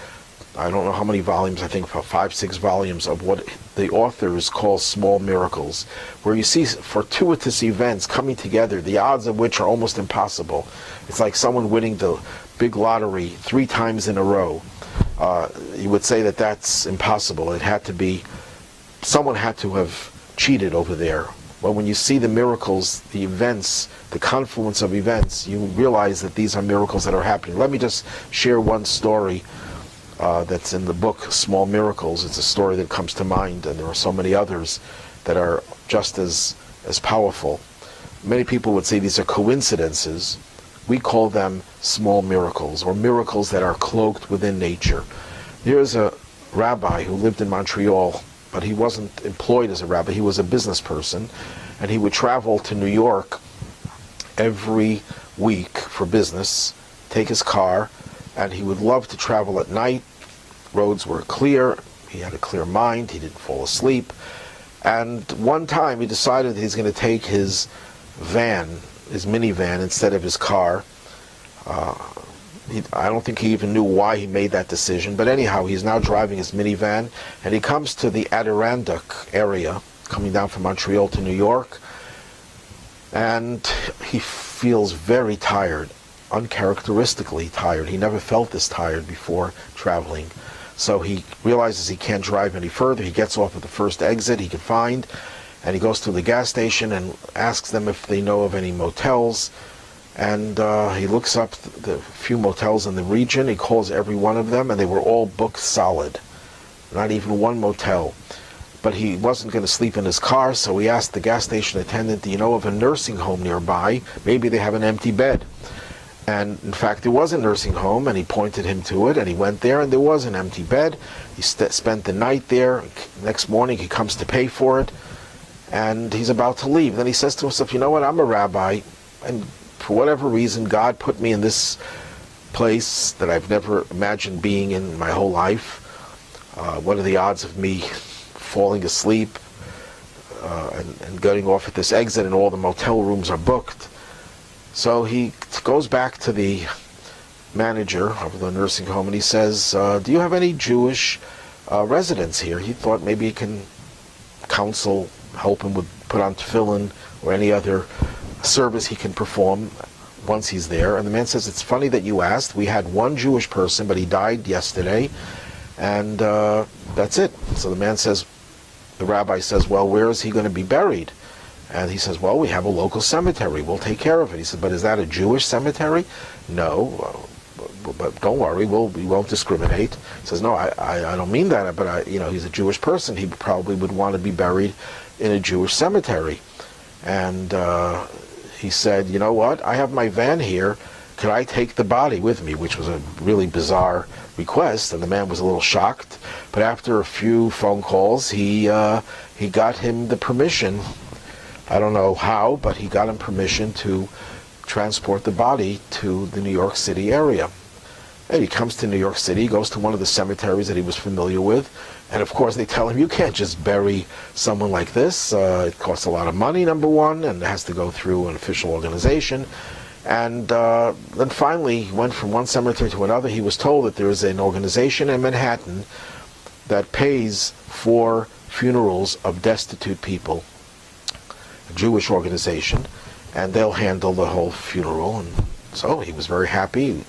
I don't know how many volumes, I think about 5, 6 volumes of what the authors call small miracles, where you see fortuitous events coming together, the odds of which are almost impossible. It's like someone winning the big lottery 3 times in a row. You would say that that's impossible. It had to be, someone had to have cheated over there. Well, when you see the miracles, the events, the confluence of events, you realize that these are miracles that are happening. Let me just share one story that's in the book, Small Miracles. It's a story that comes to mind, and there are so many others that are just as powerful. Many people would say these are coincidences. We call them small miracles, or miracles that are cloaked within nature. Here's a rabbi who lived in Montreal, but he wasn't employed as a rabbi. He was a business person, and he would travel to New York every week for business, take his car, and he would love to travel at night. Roads were clear. He had a clear mind. He didn't fall asleep. And one time he decided he's going to take his van, his minivan, instead of his car. I don't think he even knew why he made that decision. But anyhow, he's now driving his minivan, and he comes to the Adirondack area, coming down from Montreal to New York, and he feels very tired, uncharacteristically tired. He never felt this tired before traveling. So he realizes he can't drive any further. He gets off at the first exit he can find, and he goes to the gas station and asks them if they know of any motels. And he looks up the few motels in the region. He calls every one of them, and they were all booked solid. Not even one motel. But he wasn't going to sleep in his car, so he asked the gas station attendant, do you know of a nursing home nearby? Maybe they have an empty bed. And in fact, there was a nursing home, and he pointed him to it, and he went there, and there was an empty bed. He spent the night there. Next morning, he comes to pay for it, and he's about to leave. Then he says to himself, you know what, I'm a rabbi, and for whatever reason, God put me in this place that I've never imagined being in my whole life. What are the odds of me falling asleep and getting off at this exit, and all the motel rooms are booked? So he goes back to the manager of the nursing home, and he says, do you have any Jewish residents here? He thought maybe he can counsel, help him with put on tefillin or any other service he can perform once he's there. And the man says, it's funny that you asked. We had one Jewish person, but he died yesterday, and that's it. So the man says, the rabbi says, well, where is he going to be buried? And he says, well, we have a local cemetery. We'll take care of it. He said, but is that a Jewish cemetery? No, but don't worry, we won't discriminate. He says, no, I don't mean that, but he's a Jewish person. He probably would want to be buried in a Jewish cemetery. And he said, you know what, I have my van here. Could I take the body with me? Which was a really bizarre request, and the man was a little shocked. But after a few phone calls, he got him the permission. I don't know how, but he got him permission to transport the body to the New York City area. And he comes to New York City, goes to one of the cemeteries that he was familiar with, and of course they tell him, you can't just bury someone like this. It costs a lot of money, number one, and it has to go through an official organization. And then finally, he went from one cemetery to another. He was told that there is an organization in Manhattan that pays for funerals of destitute people, a Jewish organization, and they'll handle the whole funeral. And so he was very happy.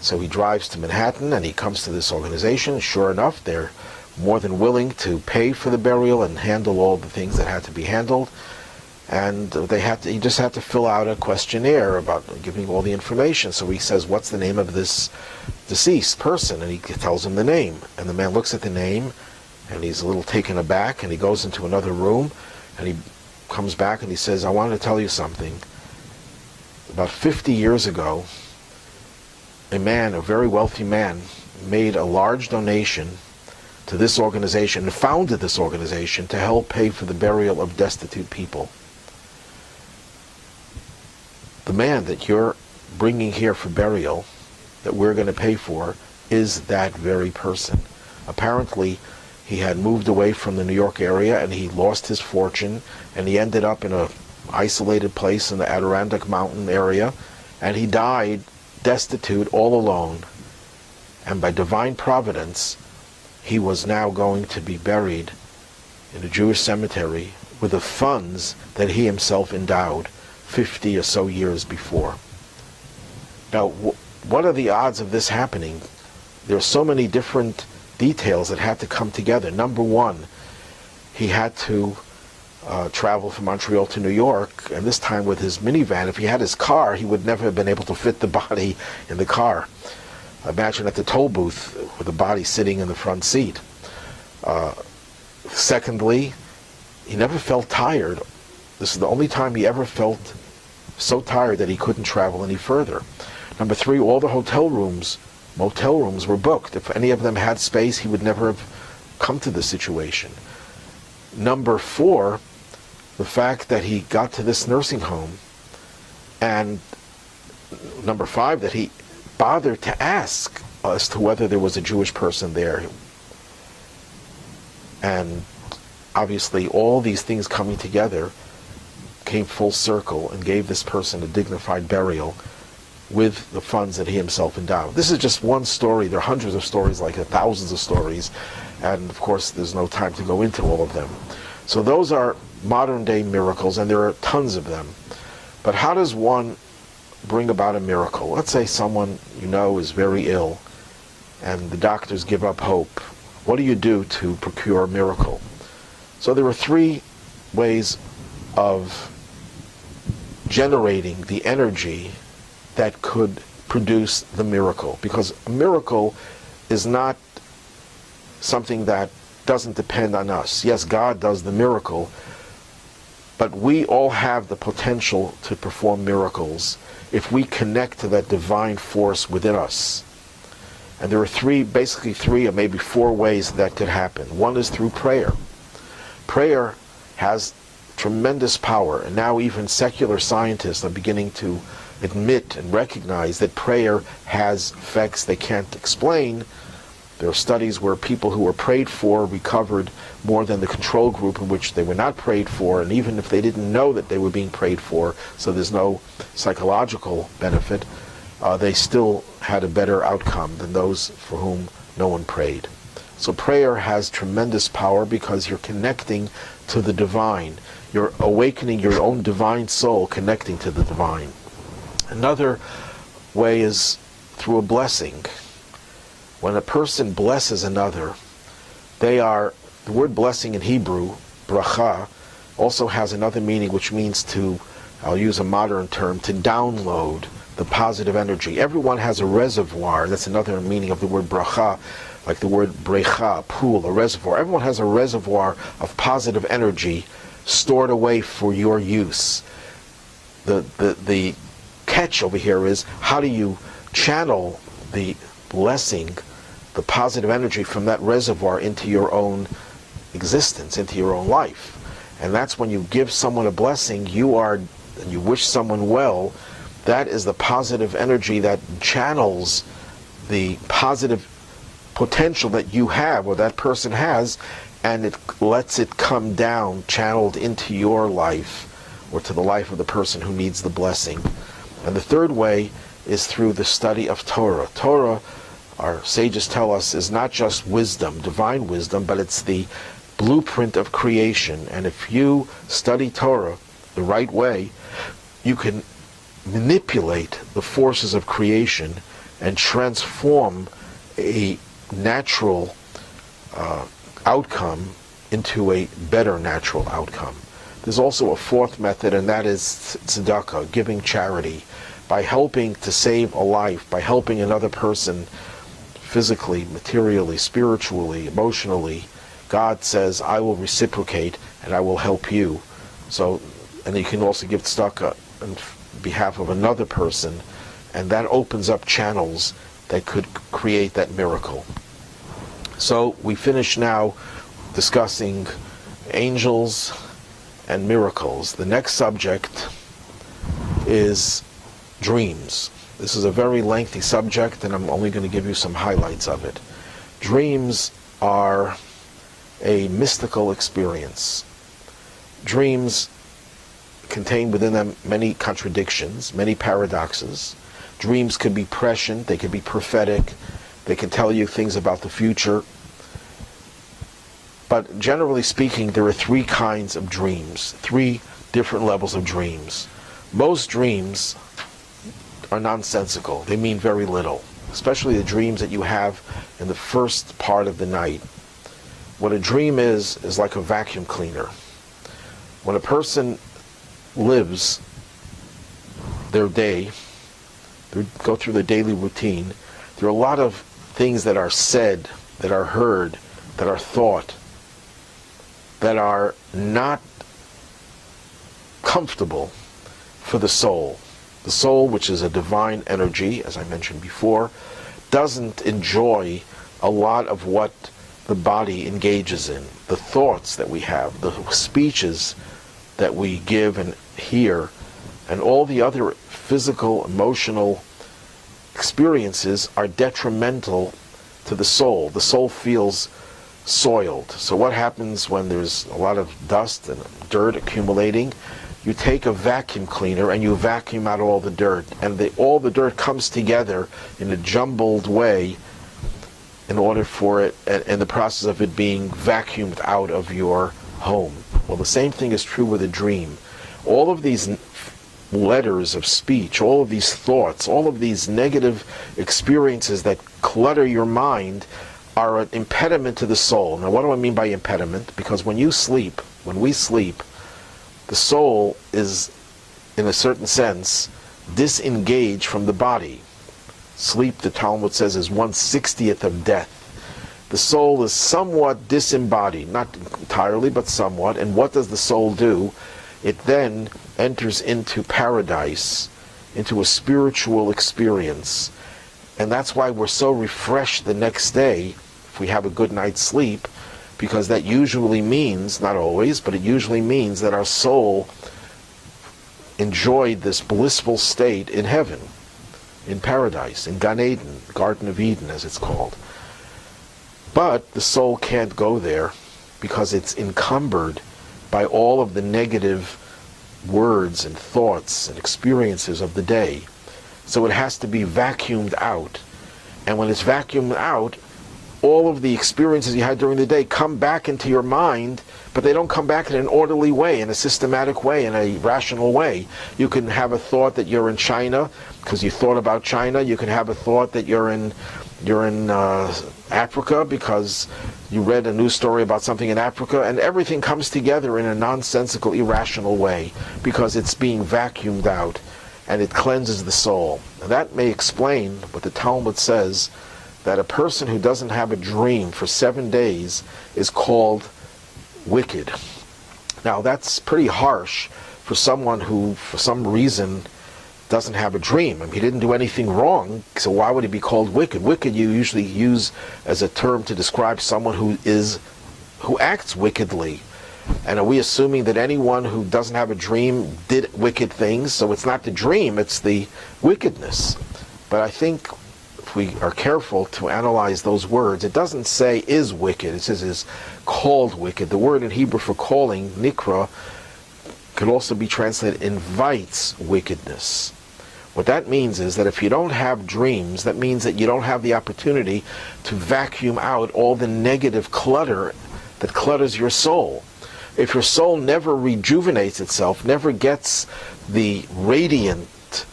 So he drives to Manhattan and he comes to this organization. Sure enough, they're more than willing to pay for the burial and handle all the things that had to be handled. And he just had to fill out a questionnaire about giving all the information. So he says, what's the name of this deceased person? And he tells him the name. And the man looks at the name and he's a little taken aback, and he goes into another room and he comes back and he says, I want to tell you something. About 50 years ago, a very wealthy man, made a large donation to this organization and founded this organization to help pay for the burial of destitute people. The man that you're bringing here for burial, that we're going to pay for, is that very person. Apparently, he had moved away from the New York area and he lost his fortune, and he ended up in an isolated place in the Adirondack Mountain area, and he died destitute, all alone. And by divine providence, he was now going to be buried in a Jewish cemetery with the funds that he himself endowed 50 or so years before. Now, what are the odds of this happening? There are so many different details that had to come together. Number one, he had to travel from Montreal to New York, and this time with his minivan. If he had his car, he would never have been able to fit the body in the car. Imagine at the toll booth with the body sitting in the front seat. Secondly, he never felt tired. This is the only time he ever felt so tired that he couldn't travel any further. Number three, all the motel rooms were booked. If any of them had space, he would never have come to this situation. Number four, the fact that he got to this nursing home, and number five, that he bothered to ask as to whether there was a Jewish person there. And obviously all these things coming together came full circle and gave this person a dignified burial with the funds that he himself endowed. This is just one story. There are hundreds of stories like that, thousands of stories, and of course there's no time to go into all of them. So those are modern day miracles, and there are tons of them. But how does one bring about a miracle? Let's say someone you know is very ill and the doctors give up hope. What do you do to procure a miracle? So there are three ways of generating the energy that could produce the miracle, because a miracle is not something that doesn't depend on us. Yes, God does the miracle, but we all have the potential to perform miracles if we connect to that divine force within us. And there are basically three or maybe four ways that could happen. One is through prayer. Prayer has tremendous power, and now even secular scientists are beginning to admit and recognize that prayer has effects they can't explain. There are studies where people who were prayed for recovered more than the control group in which they were not prayed for, and even if they didn't know that they were being prayed for, so there's no psychological benefit, they still had a better outcome than those for whom no one prayed. So prayer has tremendous power because you're connecting to the divine. You're awakening your own divine soul, connecting to the divine. Another way is through a blessing. When a person blesses another, the word blessing in Hebrew bracha, also has another meaning, which means to, I'll use a modern term, to download the positive energy. Everyone has a reservoir. That's another meaning of the word bracha, like the word brecha, pool, a reservoir. Everyone has a reservoir of positive energy stored away for your use. The catch over here is, how do you channel the blessing, the positive energy from that reservoir into your own existence, into your own life? And that's when you give someone a blessing, you wish someone well. That is the positive energy that channels the positive potential that you have or that person has, and it lets it come down, channeled into your life or to the life of the person who needs the blessing. And the third way is through the study of Torah. Torah, our sages tell us, is not just wisdom, divine wisdom, but it's the blueprint of creation. And if you study Torah the right way, you can manipulate the forces of creation and transform a natural outcome into a better natural outcome. There's also a fourth method, and that is tzedakah, giving charity. By helping to save a life, by helping another person physically, materially, spiritually, emotionally, God says, I will reciprocate and I will help you. So, and you can also give tzedakah on behalf of another person, and that opens up channels that could create that miracle. So we finish now discussing angels and miracles. The next subject is dreams. This is a very lengthy subject, and I'm only going to give you some highlights of it. Dreams are a mystical experience. Dreams contain within them many contradictions, many paradoxes. Dreams can be prescient, they can be prophetic, they can tell you things about the future. But generally speaking, there are three kinds of dreams, three different levels of dreams. Most dreams are nonsensical. They mean very little, especially the dreams that you have in the first part of the night. What a dream is like a vacuum cleaner. When a person lives their day, they go through the daily routine, there are a lot of things that are said, that are heard, that are thought, that are not comfortable for the soul. The soul, which is a divine energy, as I mentioned before, doesn't enjoy a lot of what the body engages in. The thoughts that we have, the speeches that we give and hear, and all the other physical, emotional experiences are detrimental to the soul. The soul feels soiled. So what happens when there's a lot of dust and dirt accumulating? You take a vacuum cleaner and you vacuum out all the dirt, and all the dirt comes together in a jumbled way in order for it, and the process of it being vacuumed out of your home. Well, the same thing is true with a dream. All of these letters of speech, all of these thoughts, all of these negative experiences that clutter your mind are an impediment to the soul. Now, what do I mean by impediment? Because when we sleep, the soul is, in a certain sense, disengaged from the body. Sleep, the Talmud says, is 1/60th of death. The soul is somewhat disembodied, not entirely, but somewhat. And what does the soul do? It then enters into paradise, into a spiritual experience. And that's why we're so refreshed the next day, if we have a good night's sleep, because that usually means, not always, but it usually means that our soul enjoyed this blissful state in heaven, in paradise, in Gan Eden, Garden of Eden as it's called. But the soul can't go there because it's encumbered by all of the negative words and thoughts and experiences of the day. So it has to be vacuumed out. And when it's vacuumed out, all of the experiences you had during the day come back into your mind, but they don't come back in an orderly way, in a systematic way, in a rational way. You can have a thought that you're in China because you thought about China. You can have a thought that you're in you're in Africa because you read a news story about something in Africa, and everything comes together in a nonsensical, irrational way because it's being vacuumed out and it cleanses the soul. And that may explain what the Talmud says, that a person who doesn't have a dream for 7 days is called wicked. Now that's pretty harsh for someone who, for some reason, doesn't have a dream. I mean, he didn't do anything wrong, so why would he be called wicked? Wicked you usually use as a term to describe someone who acts wickedly. And are we assuming that anyone who doesn't have a dream did wicked things? So it's not the dream, it's the wickedness. But I think if we are careful to analyze those words, it doesn't say is wicked, it says is called wicked. The word in Hebrew for calling, nikra, could also be translated invites wickedness. What that means is that if you don't have dreams, that means that you don't have the opportunity to vacuum out all the negative clutter that clutters your soul. If your soul never rejuvenates itself, never gets the radiant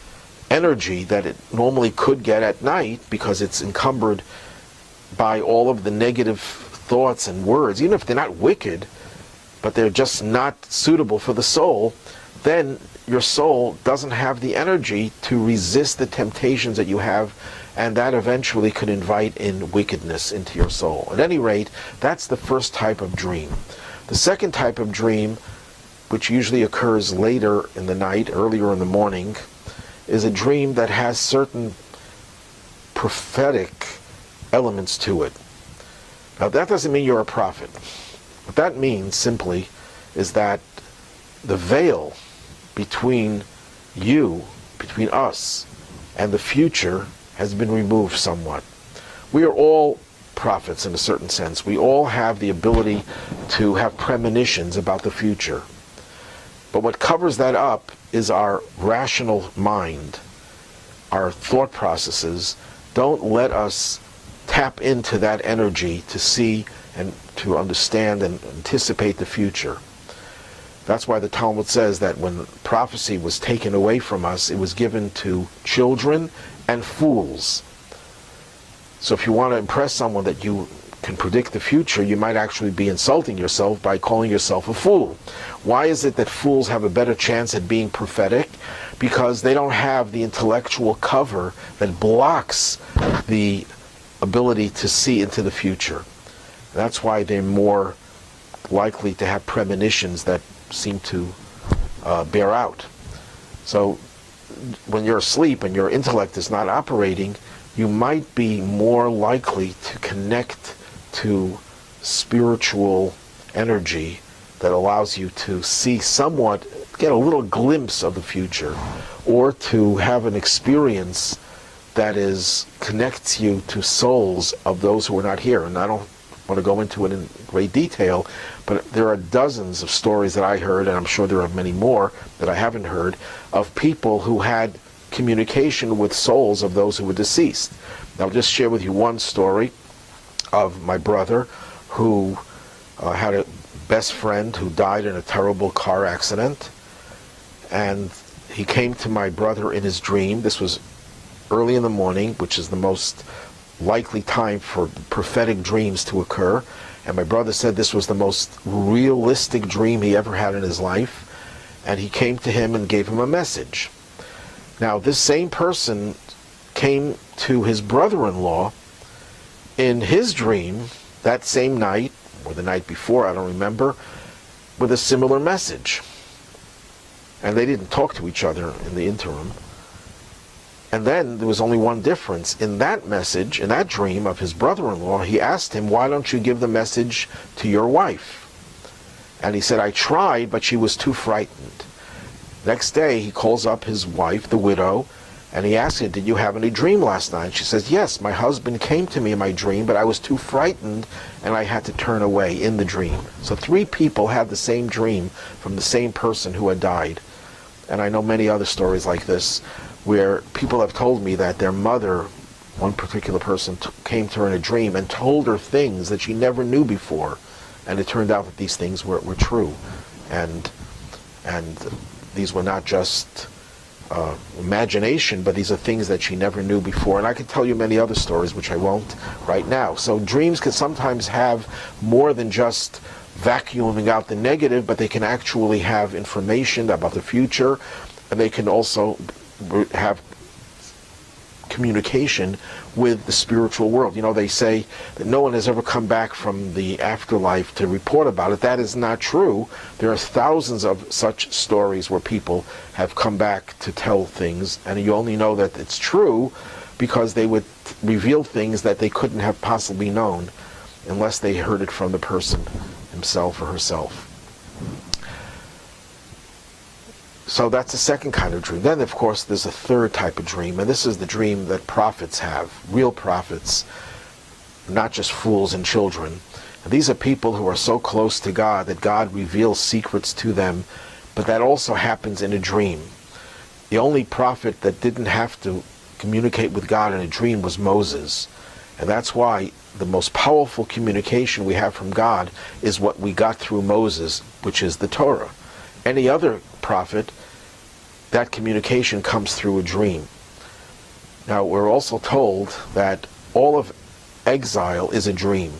energy that it normally could get at night because it's encumbered by all of the negative thoughts and words, even if they're not wicked, but they're just not suitable for the soul, then your soul doesn't have the energy to resist the temptations that you have, and that eventually could invite in wickedness into your soul. At any rate, that's the first type of dream. The second type of dream, which usually occurs later in the night, earlier in the morning, is a dream that has certain prophetic elements to it. Now that doesn't mean you're a prophet. What that means simply is that the veil between you, between us, and the future has been removed somewhat. We are all prophets in a certain sense. We all have the ability to have premonitions about the future. But what covers that up is our rational mind. Our thought processes don't let us tap into that energy to see and to understand and anticipate the future. That's why the Talmud says that when prophecy was taken away from us, it was given to children and fools. So if you want to impress someone that you can predict the future, you might actually be insulting yourself by calling yourself a fool. Why is it that fools have a better chance at being prophetic? Because they don't have the intellectual cover that blocks the ability to see into the future. That's why they're more likely to have premonitions that seem to bear out. So when you're asleep and your intellect is not operating, you might be more likely to connect to spiritual energy that allows you to see somewhat, get a little glimpse of the future, or to have an experience that connects you to souls of those who are not here. And I don't want to go into it in great detail, but there are dozens of stories that I heard, and I'm sure there are many more that I haven't heard, of people who had communication with souls of those who were deceased. I'll just share with you one story of my brother who had a best friend who died in a terrible car accident, and he came to my brother in his dream. This was early in the morning, which is the most likely time for prophetic dreams to occur, and my brother said this was the most realistic dream he ever had in his life, and he came to him and gave him a message. Now this same person came to his brother-in-law in his dream that same night, or the night before, I don't remember, with a similar message. And they didn't talk to each other in the interim. And then there was only one difference. In that message, in that dream of his brother-in-law, he asked him, why don't you give the message to your wife? And he said, I tried, but she was too frightened. Next day, he calls up his wife, the widow, and he asks her, did you have any dream last night? She says, yes, my husband came to me in my dream, but I was too frightened, and I had to turn away in the dream. So 3 people had the same dream from the same person who had died. And I know many other stories like this, where people have told me that their mother, one particular person, came to her in a dream and told her things that she never knew before, and it turned out that these things were true, and these were not just imagination, but these are things that she never knew before. And I could tell you many other stories, which I won't right now. So dreams can sometimes have more than just vacuuming out the negative, but they can actually have information about the future, and they can also have communication with the spiritual world. You know, they say that no one has ever come back from the afterlife to report about it. That is not true. There are thousands of such stories where people have come back to tell things, and you only know that it's true because they would reveal things that they couldn't have possibly known unless they heard it from the person himself or herself. So that's the second kind of dream. Then, of course, there's a third type of dream, and this is the dream that prophets have, real prophets, not just fools and children. And these are people who are so close to God that God reveals secrets to them, but that also happens in a dream. The only prophet that didn't have to communicate with God in a dream was Moses. And that's why the most powerful communication we have from God is what we got through Moses, which is the Torah. Any other prophet, that communication comes through a dream. Now, we're also told that all of exile is a dream.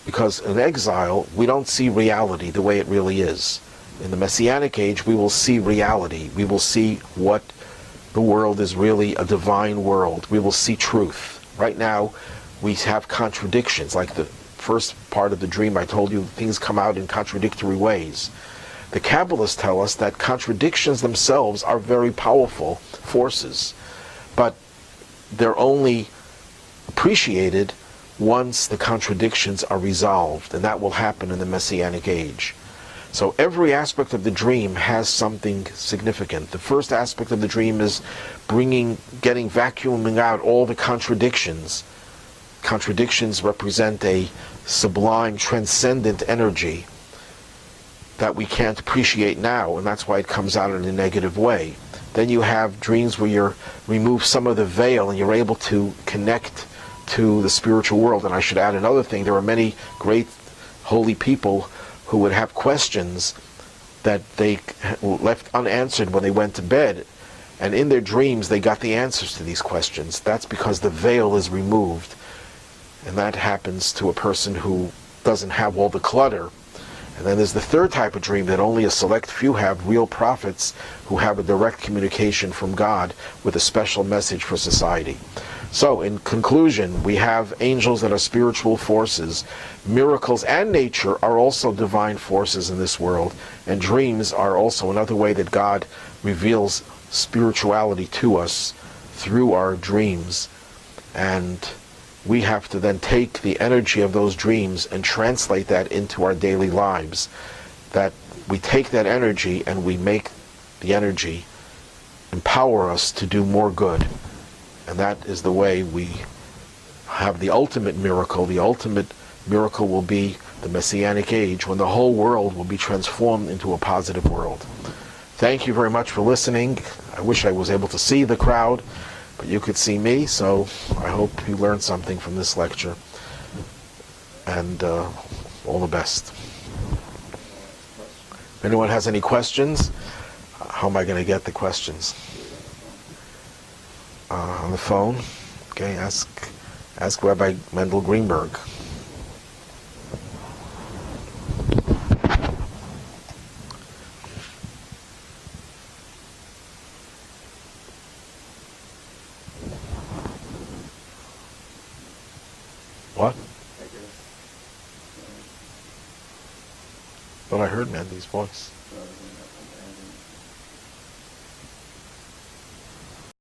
Because in exile, we don't see reality the way it really is. In the Messianic age, we will see reality. We will see what the world is really, a divine world. We will see truth. Right now, we have contradictions. Like the first part of the dream, I told you, things come out in contradictory ways. The Kabbalists tell us that contradictions themselves are very powerful forces, but they're only appreciated once the contradictions are resolved, and that will happen in the Messianic age. So every aspect of the dream has something significant. The first aspect of the dream is vacuuming out all the contradictions. Contradictions represent a sublime, transcendent energy that we can't appreciate now, and that's why it comes out in a negative way. Then you have dreams where you remove some of the veil and you're able to connect to the spiritual world. And I should add another thing. There are many great holy people who would have questions that they left unanswered when they went to bed. And in their dreams, they got the answers to these questions. That's because the veil is removed. And that happens to a person who doesn't have all the clutter. And then there's the third type of dream that only a select few have, real prophets who have a direct communication from God with a special message for society. So, in conclusion, we have angels that are spiritual forces. Miracles and nature are also divine forces in this world. And dreams are also another way that God reveals spirituality to us through our dreams. And we have to then take the energy of those dreams and translate that into our daily lives. That we take that energy and we make the energy empower us to do more good. And that is the way we have the ultimate miracle. The ultimate miracle will be the Messianic age, when the whole world will be transformed into a positive world. Thank you very much for listening. I wish I was able to see the crowd, but you could see me, so I hope you learned something from this lecture. And all the best. If anyone has any questions, how am I going to get the questions? On the phone? Okay, ask Rabbi Mendel Greenberg. What? But I heard Mendy's voice.